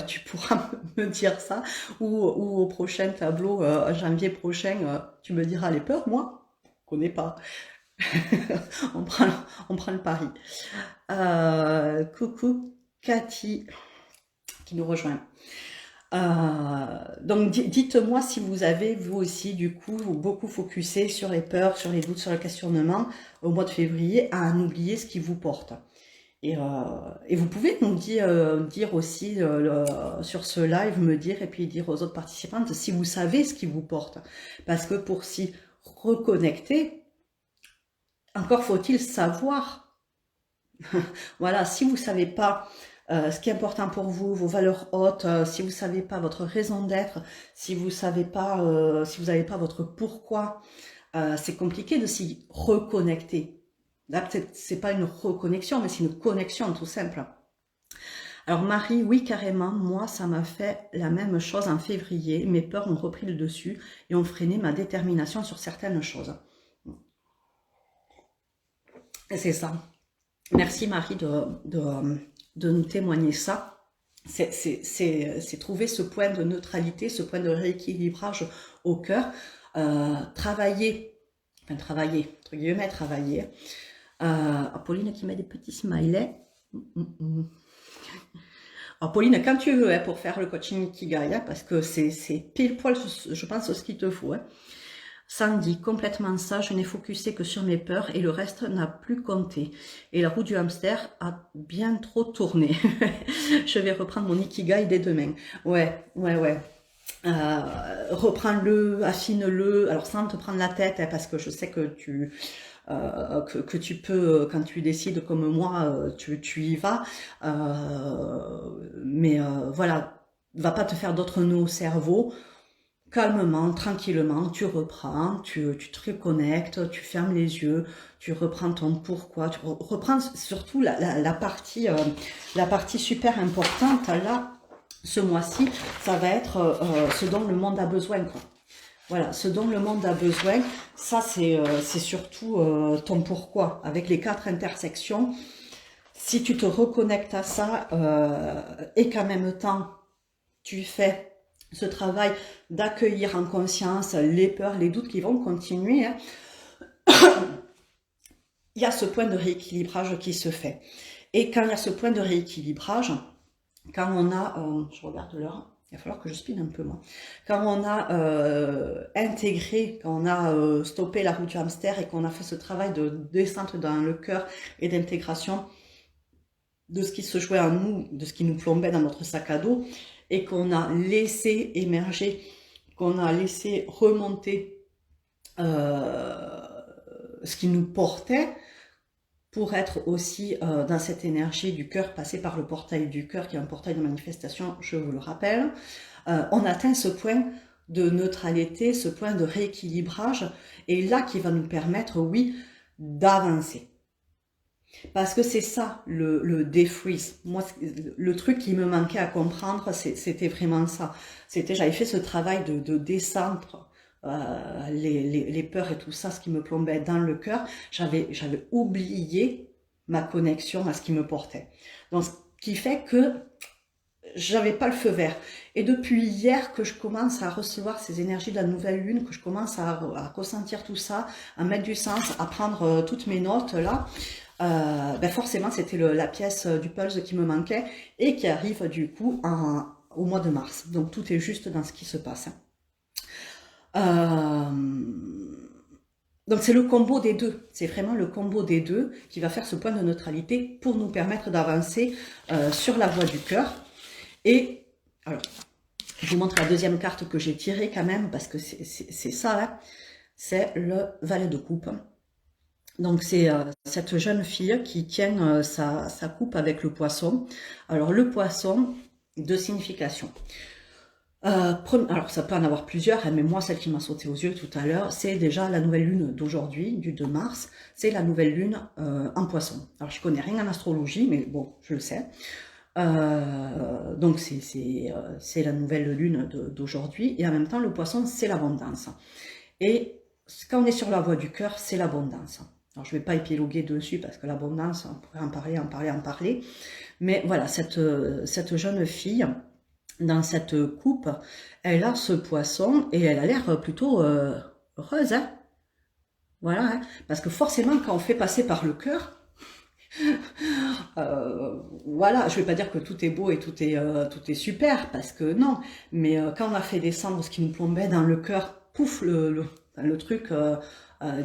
me dire ça, ou au prochain tableau, janvier prochain, tu me diras les peurs, moi, je connais pas. on prend le pari. Coucou Cathy qui nous rejoint. Donc dites-moi si vous avez vous aussi du coup beaucoup focusé sur les peurs, sur les doutes, sur le questionnement au mois de février, à en oublier ce qui vous porte. Et vous pouvez nous dire aussi sur ce live, me dire et puis dire aux autres participantes si vous savez ce qui vous porte, parce que pour s'y reconnecter, encore faut-il savoir. Voilà, si vous savez pas ce qui est important pour vous, vos valeurs hautes, si vous savez pas votre raison d'être, si vous savez pas, si vous n'avez pas votre pourquoi, c'est compliqué de s'y reconnecter. Là, peut-être c'est pas une reconnexion, mais c'est une connexion tout simple. Alors Marie, oui carrément, moi ça m'a fait la même chose en février. Mes peurs ont repris le dessus et ont freiné ma détermination sur certaines choses. Et c'est ça. Merci Marie de nous témoigner ça. C'est trouver ce point de neutralité, ce point de rééquilibrage au cœur. Travailler, entre guillemets, travailler. Pauline qui met des petits smileys. Alors Pauline, quand tu veux, hein, pour faire le coaching Ikigai, hein, parce que c'est pile poil, je pense, ce qu'il te faut. Hein. Sandy, complètement ça, je n'ai focusé que sur mes peurs et le reste n'a plus compté. Et la roue du hamster a bien trop tourné. Je vais reprendre mon Ikigai dès demain. Ouais. Reprends-le, affine-le, alors sans te prendre la tête, hein, parce que je sais que tu peux, quand tu décides comme moi, tu y vas, mais voilà, va pas te faire d'autres nœuds au cerveau. Calmement, tranquillement, tu reprends, tu te reconnectes, tu fermes les yeux, tu reprends ton pourquoi, tu reprends surtout la partie super importante là, ce mois-ci, ça va être ce dont le monde a besoin, quoi. Voilà, ce dont le monde a besoin, ça c'est surtout ton pourquoi, avec les 4 intersections. Si tu te reconnectes à ça et qu'en même temps tu fais ce travail d'accueillir en conscience les peurs, les doutes qui vont continuer, hein. Il y a ce point de rééquilibrage qui se fait. Et quand il y a ce point de rééquilibrage, quand on a, je regarde l'heure, il va falloir que je spinne un peu moi, quand on a intégré, quand on a stoppé la roue du hamster et qu'on a fait ce travail de descente dans le cœur et d'intégration de ce qui se jouait en nous, de ce qui nous plombait dans notre sac à dos, et qu'on a laissé émerger, qu'on a laissé remonter ce qui nous portait, pour être aussi dans cette énergie du cœur, passer par le portail du cœur, qui est un portail de manifestation, je vous le rappelle, on atteint ce point de neutralité, ce point de rééquilibrage, et là qui va nous permettre, oui, d'avancer. Parce que c'est ça, le défreeze. Moi, le truc qui me manquait à comprendre, c'était vraiment ça. J'avais fait ce travail de descendre les peurs et tout ça, ce qui me plombait dans le cœur, j'avais oublié ma connexion à ce qui me portait. Donc, ce qui fait que j'avais pas le feu vert. Et depuis hier que je commence à recevoir ces énergies de la nouvelle lune, que je commence à ressentir tout ça, à mettre du sens, à prendre toutes mes notes là, ben forcément c'était la pièce du puzzle qui me manquait et qui arrive du coup au mois de mars. Donc tout est juste dans ce qui se passe. Euh, donc c'est le combo des deux, c'est vraiment le combo des deux qui va faire ce point de neutralité pour nous permettre d'avancer sur la voie du cœur. Et alors, je vous montre la deuxième carte que j'ai tirée quand même, parce que c'est ça, là, c'est le valet de coupe. Donc c'est cette jeune fille qui tient sa coupe avec le poisson. Alors le poisson, deux significations. Alors ça peut en avoir plusieurs, hein, mais moi celle qui m'a sauté aux yeux tout à l'heure, c'est déjà la nouvelle lune d'aujourd'hui, du 2 mars, c'est la nouvelle lune en poisson. Alors je connais rien en astrologie, mais bon, je le sais. Donc c'est la nouvelle lune d'aujourd'hui, et en même temps le poisson c'est l'abondance. Et quand on est sur la voie du cœur, c'est l'abondance. Alors je ne vais pas épiloguer dessus parce que l'abondance, on pourrait en parler, mais voilà, cette jeune fille, dans cette coupe, elle a ce poisson et elle a l'air plutôt heureuse, hein, voilà, hein, parce que forcément quand on fait passer par le cœur, voilà, je vais pas dire que tout est beau et tout est super, parce que non, mais quand on a fait descendre ce qui nous plombait dans le cœur, pouf, le truc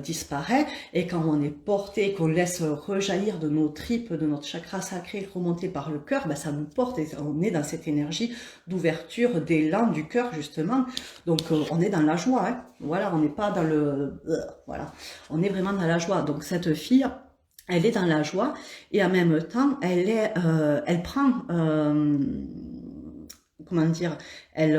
disparaît, et quand on est porté, qu'on laisse rejaillir de nos tripes, de notre chakra sacré, remonter par le cœur, ben ça nous porte, et on est dans cette énergie d'ouverture, d'élan du cœur justement, donc on est dans la joie, hein. Voilà, on n'est pas dans voilà, on est vraiment dans la joie. Donc cette fille, elle est dans la joie, et en même temps, elle prend, comment dire, elle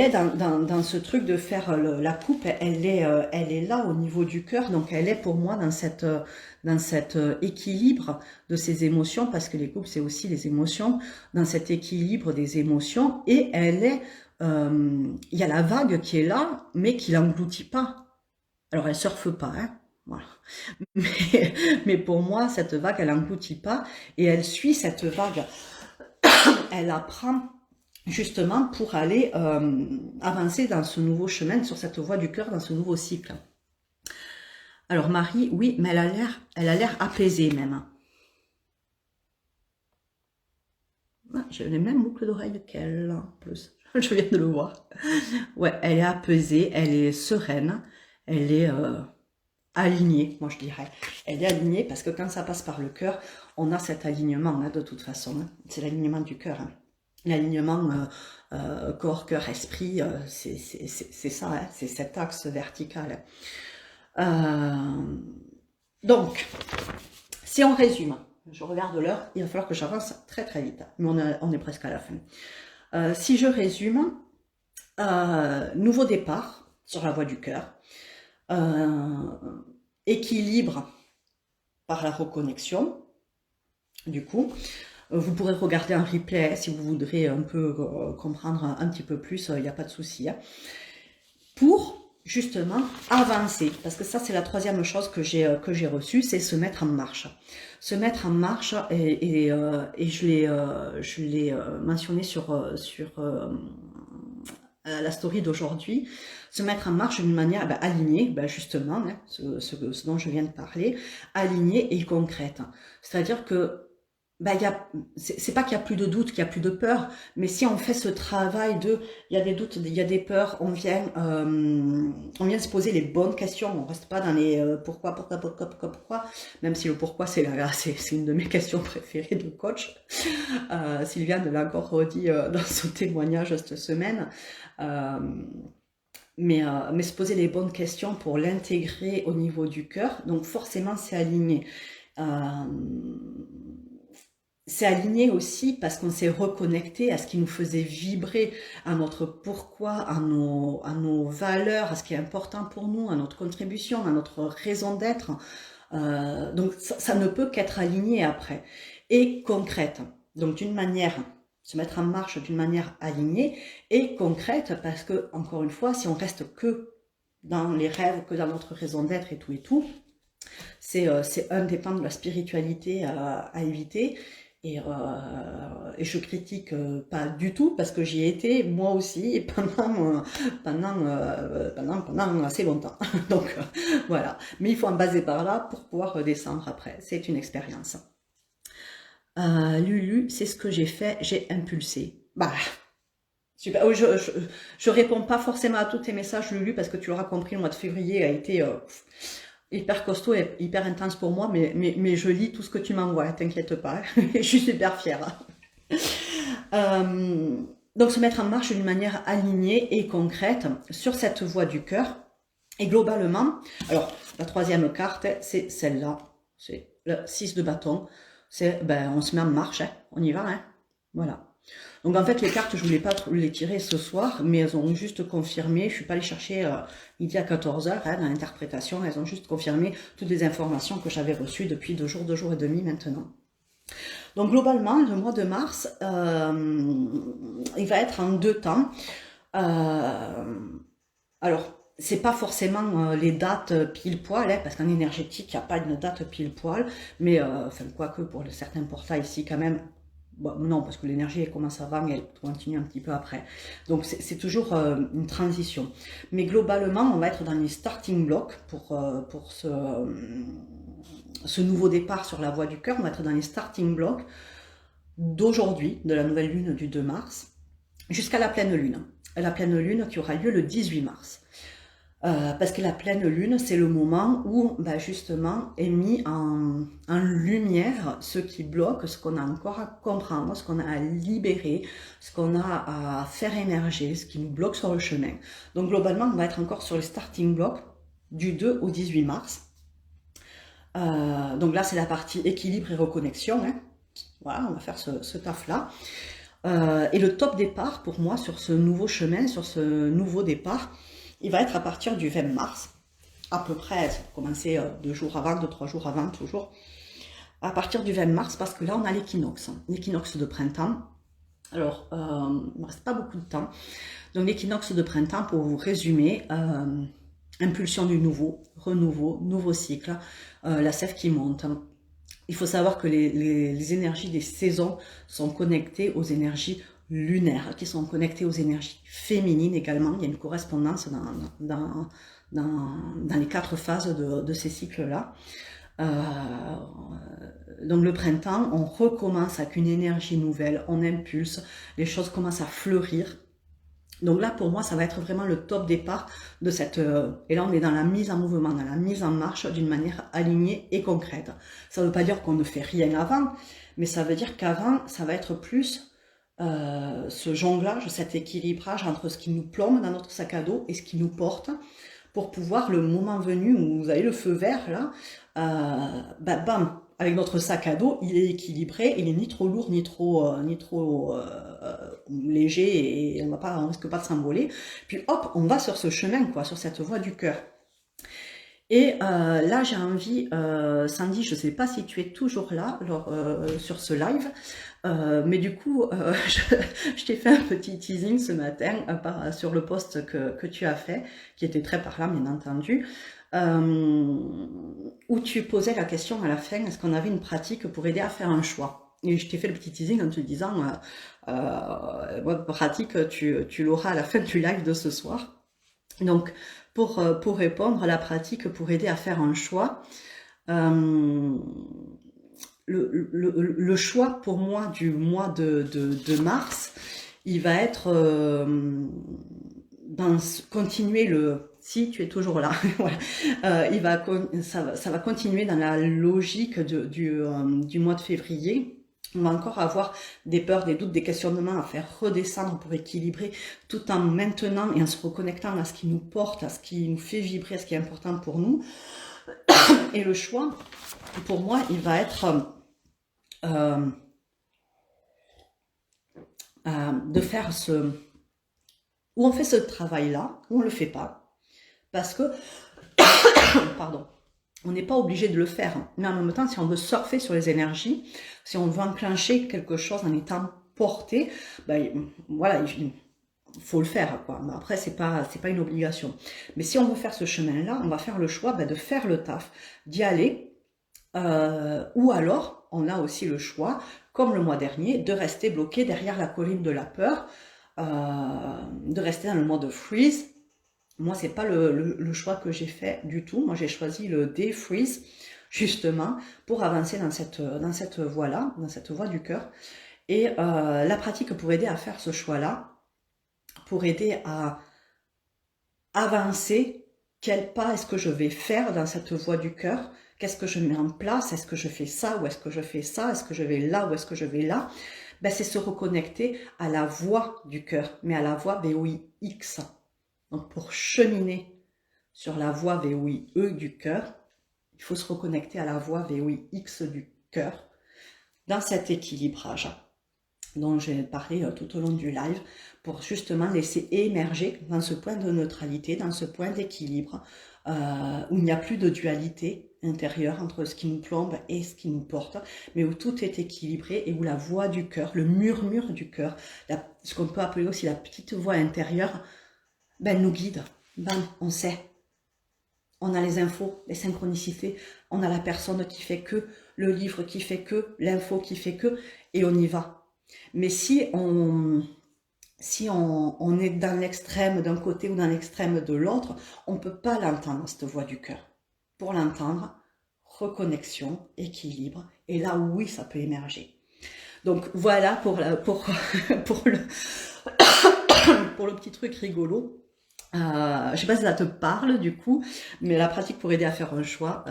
est dans ce truc de faire la coupe, elle est là au niveau du cœur, donc elle est pour moi dans cet équilibre de ses émotions, parce que les coupes c'est aussi les émotions, dans cet équilibre des émotions, et il y a la vague qui est là, mais qui l'engloutit pas. Alors elle surfe pas, hein. Voilà. Mais pour moi, cette vague, elle n'engloutit pas, et elle suit cette vague. Elle apprend justement pour aller avancer dans ce nouveau chemin, sur cette voie du cœur, dans ce nouveau cycle. Alors Marie, oui, mais elle a l'air apaisée même. Ah, j'ai les mêmes boucles d'oreilles qu'elle, en plus. Je viens de le voir. Ouais, elle est apaisée, elle est sereine, elle est alignée, moi je dirais. Elle est alignée parce que quand ça passe par le cœur, on a cet alignement, hein, de toute façon. Hein. C'est l'alignement du cœur. Hein. L'alignement corps, cœur, esprit, c'est ça, hein, c'est cet axe vertical. Donc, si on résume, je regarde l'heure, il va falloir que j'avance très très vite, mais on est presque à la fin. Si je résume, nouveau départ sur la voie du cœur, équilibre par la reconnexion, du coup. Vous pourrez regarder un replay si vous voudrez un peu comprendre un petit peu plus, il n'y a pas de souci. Hein. Pour justement avancer, parce que ça c'est la troisième chose que j'ai reçue, c'est se mettre en marche. Se mettre en marche, et je l'ai mentionné sur la story d'aujourd'hui, se mettre en marche d'une manière alignée, justement, hein, ce dont je viens de parler, alignée et concrète. C'est-à-dire que c'est pas qu'il y a plus de doute, qu'il y a plus de peur, mais si on fait ce travail il y a des doutes, il y a des peurs, on vient se poser les bonnes questions, on reste pas dans les pourquoi, même si le pourquoi c'est une de mes questions préférées de coach. Sylviane l'a encore redit dans son témoignage cette semaine. Mais se poser les bonnes questions pour l'intégrer au niveau du cœur, donc forcément c'est aligné. C'est aligné aussi parce qu'on s'est reconnecté à ce qui nous faisait vibrer, à notre pourquoi, à nos valeurs, à ce qui est important pour nous, à notre contribution, à notre raison d'être. Donc ça ne peut qu'être aligné après. Et concrète. Donc d'une manière se mettre en marche d'une manière alignée et concrète, parce que, encore une fois, si on reste que dans les rêves, que dans notre raison d'être et tout, c'est un des pans de la spiritualité à éviter. Et je critique pas du tout parce que j'y ai été moi aussi et pendant assez longtemps. Donc voilà. Mais il faut en baser par là pour pouvoir redescendre après. C'est une expérience. Lulu, c'est ce que j'ai fait, j'ai impulsé. Bah, super. Oh, je réponds pas forcément à tous tes messages, Lulu, parce que tu l'auras compris, le mois de février a été hyper costaud et hyper intense pour moi, mais je lis tout ce que tu m'envoies, t'inquiète pas, je suis super fière. Donc se mettre en marche d'une manière alignée et concrète sur cette voie du cœur. Et globalement, alors la troisième carte, c'est celle-là, c'est le 6 de bâton. C'est, ben, on se met en marche, hein, on y va, hein, voilà. Donc en fait les cartes, je voulais pas les tirer ce soir, mais elles ont juste confirmé, je suis pas allée chercher il y a 14 heures hein, dans l'interprétation, elles ont juste confirmé toutes les informations que j'avais reçues depuis 2 jours et demi maintenant. Donc globalement, le mois de mars, il va être en 2 temps. Alors, c'est pas forcément les dates pile poil, hein, parce qu'en énergétique, il n'y a pas une date pile poil, mais enfin, quoique pour certains portails ici quand même, bon, non, parce que l'énergie elle commence avant et elle continue un petit peu après. Donc c'est toujours une transition. Mais globalement, on va être dans les starting blocks pour ce nouveau départ sur la voie du cœur. On va être dans les starting blocks d'aujourd'hui, de la nouvelle lune du 2 mars, jusqu'à la pleine lune. La pleine lune qui aura lieu le 18 mars. Parce que la pleine lune, c'est le moment où bah, justement est mis en lumière ce qui bloque, ce qu'on a encore à comprendre, ce qu'on a à libérer, ce qu'on a à faire émerger, ce qui nous bloque sur le chemin. Donc globalement, on va être encore sur le starting block du 2 au 18 mars. Donc là, c'est la partie équilibre et reconnexion. Hein. Voilà, on va faire ce taf-là. Et le top départ pour moi sur ce nouveau chemin, sur ce nouveau départ, il va être à partir du 20 mars, à peu près, ça va commencer 2 jours avant, 2-3 jours avant, toujours, à partir du 20 mars, parce que là, on a l'équinoxe de printemps. Alors, il ne reste pas beaucoup de temps. Donc, l'équinoxe de printemps, pour vous résumer, impulsion du nouveau, renouveau, nouveau cycle, la sève qui monte. Il faut savoir que les énergies des saisons sont connectées aux énergies lunaires, qui sont connectées aux énergies féminines également. Il y a une correspondance dans les 4 phases de ces cycles-là. Donc le printemps, on recommence avec une énergie nouvelle, on impulse, les choses commencent à fleurir. Donc là, pour moi, ça va être vraiment le top départ de cette... et là, on est dans la mise en mouvement, dans la mise en marche d'une manière alignée et concrète. Ça ne veut pas dire qu'on ne fait rien avant, mais ça veut dire qu'avant, ça va être plus ce jonglage, cet équilibrage entre ce qui nous plombe dans notre sac à dos et ce qui nous porte, pour pouvoir, le moment venu où vous avez le feu vert, là, bam, avec notre sac à dos, il est équilibré, il est ni trop lourd, ni trop léger, et on risque pas de s'envoler. Puis hop, on va sur ce chemin, quoi, sur cette voie du cœur. Et là, j'ai envie, Sandy, je ne sais pas si tu es toujours là sur ce live, mais du coup, je t'ai fait un petit teasing ce matin sur le post que tu as fait, qui était très parlant, bien entendu, où tu posais la question à la fin, est-ce qu'on avait une pratique pour aider à faire un choix? Et je t'ai fait le petit teasing en te disant, pratique, tu l'auras à la fin du live de ce soir. Donc, pour répondre à la pratique pour aider à faire un choix, le choix pour moi du mois de mars, il va être continuer le... Si tu es toujours là, voilà. Ça va continuer dans la logique du mois de février. On va encore avoir des peurs, des doutes, des questionnements à faire redescendre pour équilibrer, tout en maintenant et en se reconnectant à ce qui nous porte, à ce qui nous fait vibrer, à ce qui est important pour nous. Et le choix, pour moi, il va être de faire où on fait ce travail-là, où on ne le fait pas. Parce que, pardon, on n'est pas obligé de le faire, mais en même temps, si on veut surfer sur les énergies, si on veut enclencher quelque chose en étant porter, ben, voilà, il faut le faire, quoi. Mais après, c'est pas une obligation. Mais si on veut faire ce chemin-là, on va faire le choix de faire le taf, d'y aller, ou alors, on a aussi le choix, comme le mois dernier, de rester bloqué derrière la colline de la peur, de rester dans le mode freeze. Moi, c'est pas le choix que j'ai fait du tout. Moi, j'ai choisi le défreeze, justement, pour avancer dans cette voie-là, dans cette voie du cœur. Et la pratique pour aider à faire ce choix-là, pour aider à avancer, quel pas est-ce que je vais faire dans cette voie du cœur? Qu'est-ce que je mets en place? Est-ce que je fais ça ou est-ce que je fais ça? Est-ce que je vais là ou est-ce que je vais là? Ben, c'est se reconnecter à la voie du cœur, mais à la voie VOIX. Donc pour cheminer sur la voie VOIE du cœur, il faut se reconnecter à la voie VOIX du cœur dans cet équilibrage dont j'ai parlé tout au long du live, pour justement laisser émerger dans ce point de neutralité, dans ce point d'équilibre, où il n'y a plus de dualité intérieure entre ce qui nous plombe et ce qui nous porte, mais où tout est équilibré et où la voix du cœur, le murmure du cœur, ce qu'on peut appeler aussi la petite voix intérieure, ben, nous guide. Ben, on sait. On a les infos, les synchronicités, on a la personne qui fait que, le livre qui fait que, l'info qui fait que, et on y va. Mais si on est dans l'extrême d'un côté ou dans l'extrême de l'autre, on ne peut pas l'entendre, cette voix du cœur. Pour l'entendre, reconnexion, équilibre, et là, oui, ça peut émerger. Donc voilà pour le petit truc rigolo. Je sais pas si ça te parle du coup, mais la pratique pour aider à faire un choix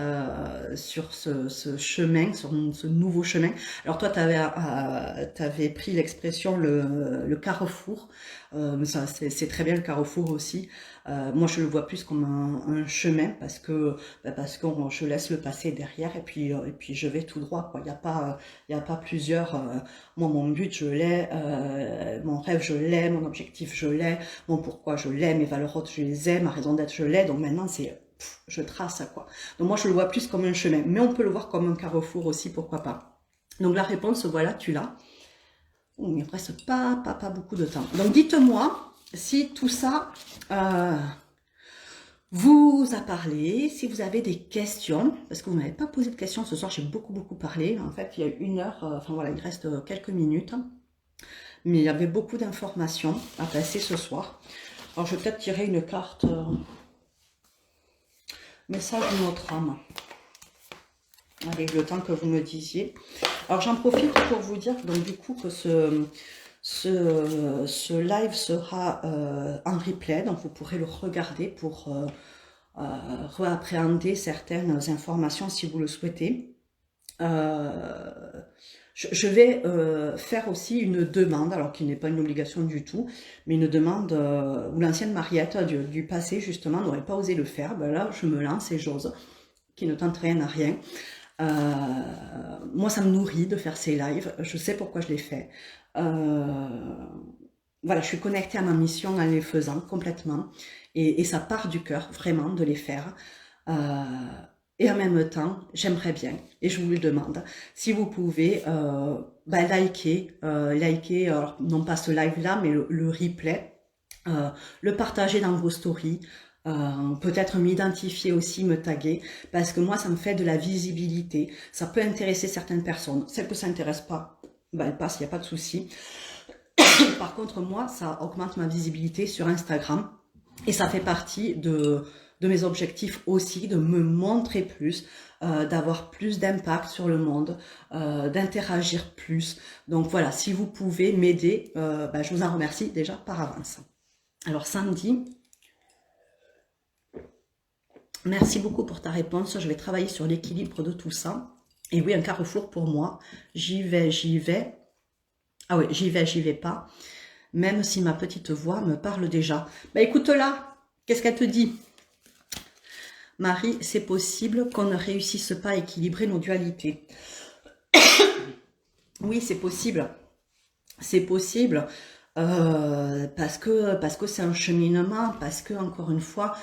sur ce chemin, sur ce nouveau chemin. Alors toi, t'avais pris l'expression le carrefour, mais ça c'est très bien le carrefour aussi. Moi, je le vois plus comme un chemin parce que je laisse le passé derrière et puis je vais tout droit, quoi. Il y a pas plusieurs. Moi, mon but, je l'ai, mon rêve, je l'ai, mon objectif, je l'ai, mon pourquoi, je l'ai, mes valeurs hautes, je les ai, ma raison d'être, je l'ai. Donc maintenant, je trace, quoi. Donc moi, je le vois plus comme un chemin, mais on peut le voir comme un carrefour aussi, pourquoi pas. Donc la réponse, voilà, tu l'as. Il ne reste pas beaucoup de temps. Donc dites-moi si tout ça vous a parlé, si vous avez des questions, parce que vous n'avez pas posé de questions ce soir, j'ai beaucoup parlé. En fait, il y a 1 heure, enfin voilà, il reste quelques minutes, mais il y avait beaucoup d'informations à passer ce soir. Alors je vais peut-être tirer une carte message de notre âme. Allez, le temps que vous me disiez. Alors j'en profite pour vous dire donc du coup que ce live sera en replay, donc vous pourrez le regarder pour réappréhender certaines informations si vous le souhaitez. Je vais faire aussi une demande, alors qui n'est pas une obligation du tout, mais une demande où l'ancienne Mariette du passé justement n'aurait pas osé le faire. Ben là, je me lance et j'ose, qui ne tente rien à rien. Moi, ça me nourrit de faire ces lives. Je sais pourquoi je les fais. Voilà, je suis connectée à ma mission en les faisant complètement. Et ça part du cœur, vraiment, de les faire. Et en même temps, j'aimerais bien, et je vous le demande, si vous pouvez liker, alors, non pas ce live-là, mais le replay, le partager dans vos stories, peut-être m'identifier aussi, me taguer, parce que moi, ça me fait de la visibilité. Ça peut intéresser certaines personnes. Celles que ça n'intéresse pas, ben, elles passent, il n'y a pas de souci. Par contre, moi, ça augmente ma visibilité sur Instagram, et ça fait partie de mes objectifs aussi, de me montrer plus, d'avoir plus d'impact sur le monde, d'interagir plus. Donc voilà, si vous pouvez m'aider, je vous en remercie déjà par avance. Alors Sandy, merci beaucoup pour ta réponse. Je vais travailler sur l'équilibre de tout ça. Et oui, un carrefour pour moi. J'y vais. Ah oui, j'y vais pas. Même si ma petite voix me parle déjà. Bah écoute-la, qu'est-ce qu'elle te dit? Marie, c'est possible qu'on ne réussisse pas à équilibrer nos dualités. Oui, c'est possible. C'est possible parce que c'est un cheminement, parce que, encore une fois,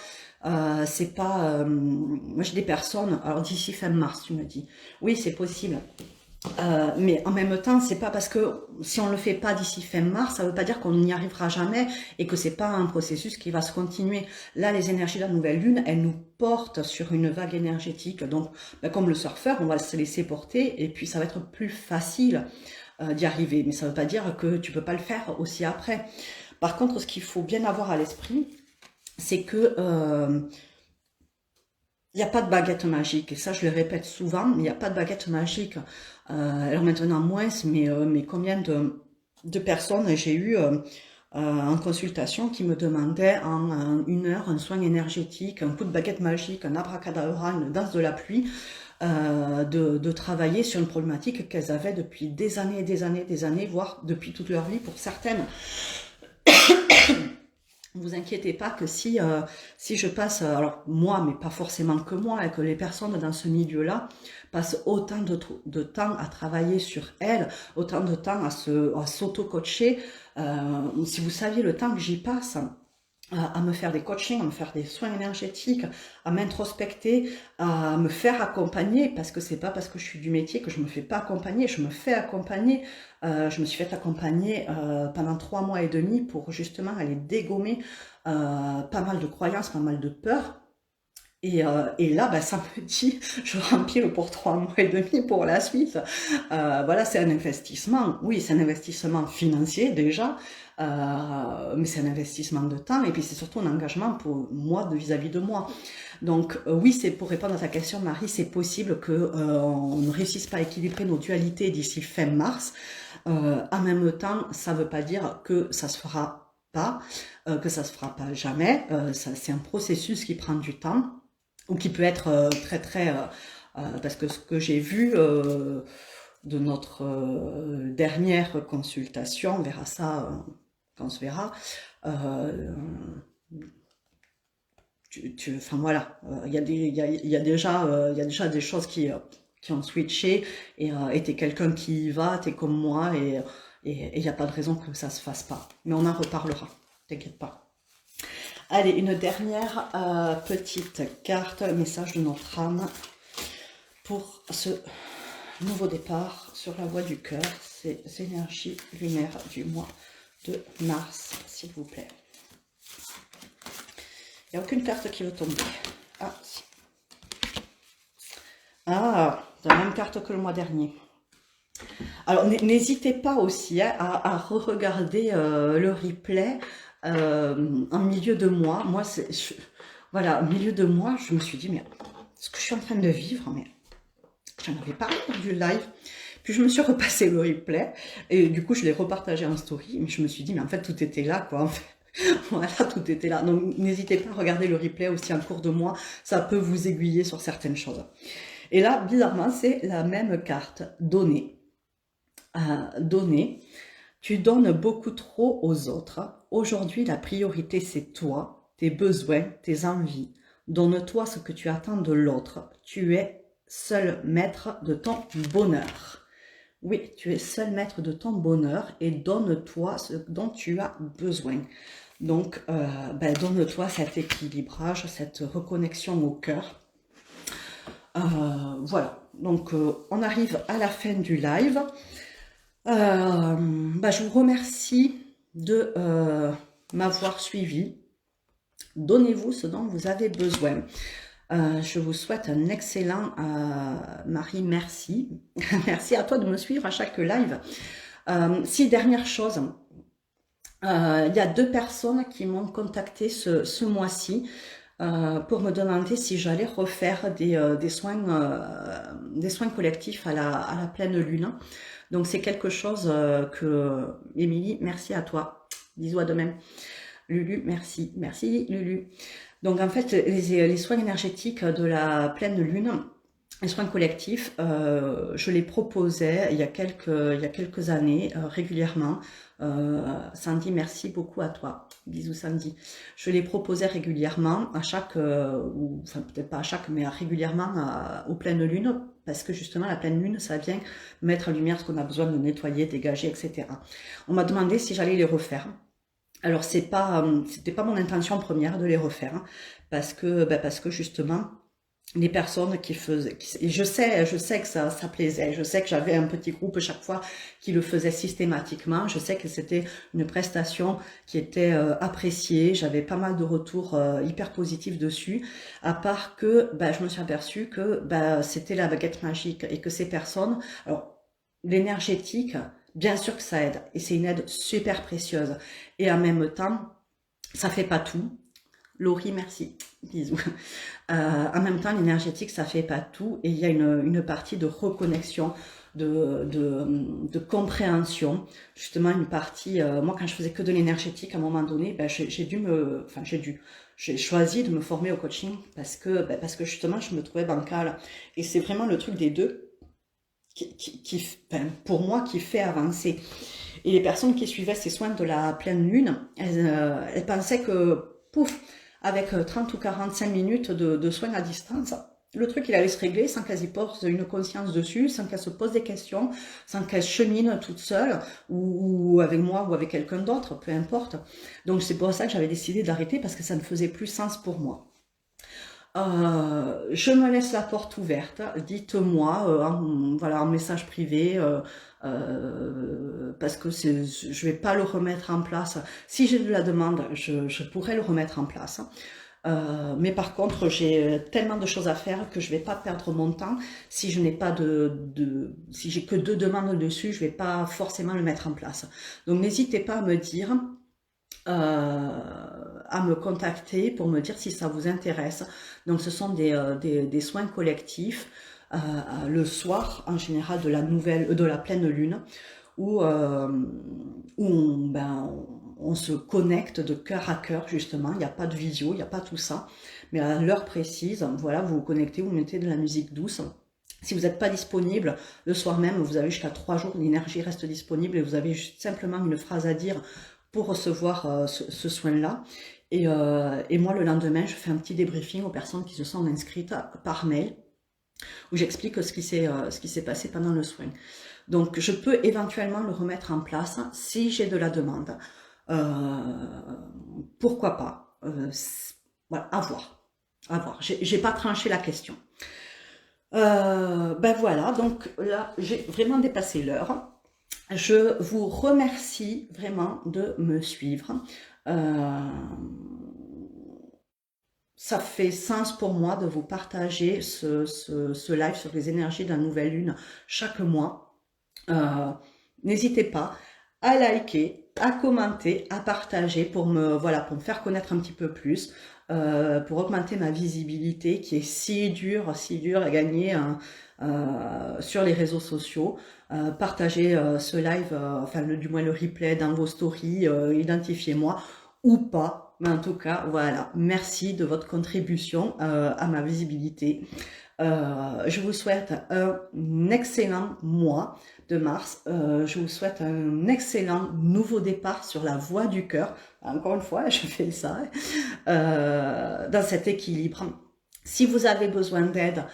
c'est pas... moi, j'ai des personnes... Alors, d'ici fin mars, tu me dis. Oui, c'est possible. Mais en même temps, c'est pas parce que si on le fait pas d'ici fin mars, ça veut pas dire qu'on n'y arrivera jamais et que c'est pas un processus qui va se continuer. Là, les énergies de la nouvelle lune, elles nous portent sur une vague énergétique. Donc, ben, comme le surfeur, on va se laisser porter et puis ça va être plus facile d'y arriver. Mais ça veut pas dire que tu peux pas le faire aussi après. Par contre, ce qu'il faut bien avoir à l'esprit, c'est que il n'y a pas de baguette magique, et ça je le répète souvent, il n'y a pas de baguette magique. Alors maintenant moins, mais combien de personnes j'ai eu en consultation qui me demandaient en 1 heure un soin énergétique, un coup de baguette magique, un abracadabra, une danse de la pluie, de travailler sur une problématique qu'elles avaient depuis des années et des années, voire depuis toute leur vie pour certaines. Ne vous inquiétez pas que si je passe, alors moi, mais pas forcément que moi, et que les personnes dans ce milieu-là passent autant de temps à travailler sur elles, autant de temps à s'auto-coacher, si vous saviez le temps que j'y passe, à me faire des coachings, à me faire des soins énergétiques, à m'introspecter, à me faire accompagner, parce que c'est pas parce que je suis du métier que je me fais pas accompagner, je me fais accompagner. Je me suis fait accompagner pendant 3 mois et demi pour justement aller dégommer pas mal de croyances, pas mal de peurs. Et là, bah, ça me dit, je rempile pour 3 mois et demi pour la suite. Voilà, c'est un investissement. Oui, c'est un investissement financier déjà, mais c'est un investissement de temps et puis c'est surtout un engagement pour moi vis-à-vis de moi. Donc oui, c'est pour répondre à ta question, Marie, c'est possible que on ne réussisse pas à équilibrer nos dualités d'ici fin mars. En même temps, ça ne veut pas dire que ça se fera pas, que ça se fera pas jamais. C'est un processus qui prend du temps ou qui peut être très parce que ce que j'ai vu de notre dernière consultation, on verra ça quand on se verra. Enfin voilà, il y a déjà des choses qui ont switché et t'es quelqu'un qui y va, t'es comme moi et il n'y a pas de raison que ça se fasse pas. Mais on en reparlera, t'inquiète pas. Allez, une dernière petite carte, message de notre âme pour ce nouveau départ sur la voie du cœur. Ces énergies lunaires du mois de mars, s'il vous plaît. Il n'y a aucune carte qui veut tomber. Ah, si. Ah, la même carte que le mois dernier. Alors, n'hésitez pas aussi hein, à re-regarder le replay en milieu de mois. Moi, voilà, au milieu de mois, je me suis dit, mais ce que je suis en train de vivre, mais j'en avais parlé du live. Puis je me suis repassé le replay et du coup, je l'ai repartagé en story. Mais je me suis dit, mais en fait, tout était là, quoi. En fait. Voilà, tout était là. Donc, n'hésitez pas à regarder le replay aussi en cours de mois. Ça peut vous aiguiller sur certaines choses. Et là, bizarrement, c'est la même carte, donner. Donner. Tu donnes beaucoup trop aux autres. Aujourd'hui, la priorité, c'est toi, tes besoins, tes envies. Donne-toi ce que tu attends de l'autre. Tu es seul maître de ton bonheur. Oui, tu es seul maître de ton bonheur et donne-toi ce dont tu as besoin. Donc, donne-toi cet équilibrage, cette reconnexion au cœur. Voilà, donc on arrive à la fin du live. Je vous remercie de m'avoir suivi. Donnez-vous ce dont vous avez besoin. Je vous souhaite un excellent Marie, merci. Merci à toi de me suivre à chaque live. 6 dernières choses. Il y a 2 personnes qui m'ont contacté ce mois-ci pour me demander si j'allais refaire des soins collectifs à la pleine lune. Donc c'est quelque chose que... Émilie, merci à toi. Bisous à demain. Lulu, merci. Merci Lulu. Donc en fait, les soins énergétiques de la pleine lune, les soins collectifs, je les proposais il y a quelques années régulièrement. Sandy, merci beaucoup à toi. Bisous Sandy. Je les proposais régulièrement à chaque, enfin peut-être pas à chaque, mais régulièrement aux pleines lunes, parce que justement la pleine lune, ça vient mettre en lumière ce qu'on a besoin de nettoyer, dégager, etc. On m'a demandé si j'allais les refaire. Alors c'était pas mon intention première de les refaire, parce que justement les personnes qui faisaient, et je sais que ça plaisait, je sais que j'avais un petit groupe chaque fois qui le faisait systématiquement, je sais que c'était une prestation qui était appréciée, j'avais pas mal de retours hyper positifs dessus, à part que je me suis aperçue que c'était la baguette magique et que ces personnes, alors l'énergétique, bien sûr que ça aide, et c'est une aide super précieuse, et en même temps, ça fait pas tout. Laurie, merci. Bisous. En même temps, l'énergétique, ça fait pas tout. Et il y a une partie de reconnexion, de compréhension. Justement, une partie, moi, quand je faisais que de l'énergétique, à un moment donné, j'ai choisi de me former au coaching parce que justement, je me trouvais bancale. Et c'est vraiment le truc des deux pour moi, qui fait avancer. Et les personnes qui suivaient ces soins de la pleine lune, elles pensaient que, pouf, avec 30 ou 45 minutes de soins à distance, le truc, il allait se régler sans qu'elles y posent une conscience dessus, sans qu'elles se posent des questions, sans qu'elles cheminent toutes seules, ou avec moi, ou avec quelqu'un d'autre, peu importe. Donc c'est pour ça que j'avais décidé d'arrêter, parce que ça ne faisait plus sens pour moi. Je me laisse la porte ouverte. Dites-moi, voilà, en message privé, parce que je vais pas le remettre en place. Si j'ai de la demande, je pourrais le remettre en place. Mais par contre, j'ai tellement de choses à faire que je vais pas perdre mon temps. Si je n'ai pas si j'ai que 2 demandes dessus, je vais pas forcément le mettre en place. Donc n'hésitez pas à me dire, à me contacter pour me dire si ça vous intéresse. Donc ce sont des soins collectifs le soir en général de la pleine lune où, on se connecte de cœur à cœur justement. Il n'y a pas de visio, il n'y a pas tout ça, mais à l'heure précise, voilà, vous vous connectez, vous mettez de la musique douce. Si vous n'êtes pas disponible le soir même, vous avez jusqu'à 3 jours, l'énergie reste disponible et vous avez juste simplement une phrase à dire pour recevoir ce soin-là. Et moi, le lendemain, je fais un petit débriefing aux personnes qui se sont inscrites par mail, où j'explique ce qui s'est passé pendant le soin. Donc, je peux éventuellement le remettre en place si j'ai de la demande. Pourquoi pas, voilà, à voir. À voir. J'ai pas tranché la question. Voilà, donc là, j'ai vraiment dépassé l'heure. Je vous remercie vraiment de me suivre. Ça fait sens pour moi de vous partager ce live sur les énergies de la nouvelle lune chaque mois. N'hésitez pas à liker, à commenter, à partager pour me faire connaître un petit peu plus, pour augmenter ma visibilité qui est si dure à gagner sur les réseaux sociaux. Partagez ce live, du moins le replay dans vos stories, identifiez-moi ou pas, mais en tout cas, voilà, merci de votre contribution à ma visibilité. Je vous souhaite un excellent mois de mars. Je vous souhaite un excellent nouveau départ sur la voie du cœur. Encore une fois, je fais ça, dans cet équilibre. Si vous avez besoin d'aide,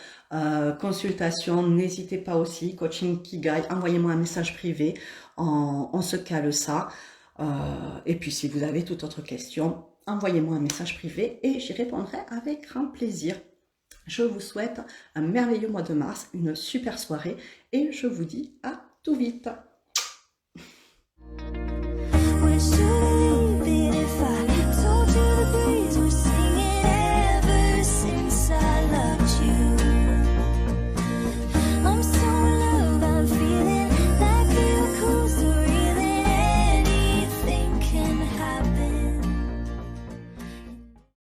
consultation, n'hésitez pas aussi, coaching Kigai, envoyez-moi un message privé, on se cale ça. Et puis si vous avez toute autre question, envoyez-moi un message privé et j'y répondrai avec grand plaisir. Je vous souhaite un merveilleux mois de mars, une super soirée et je vous dis à tout vite.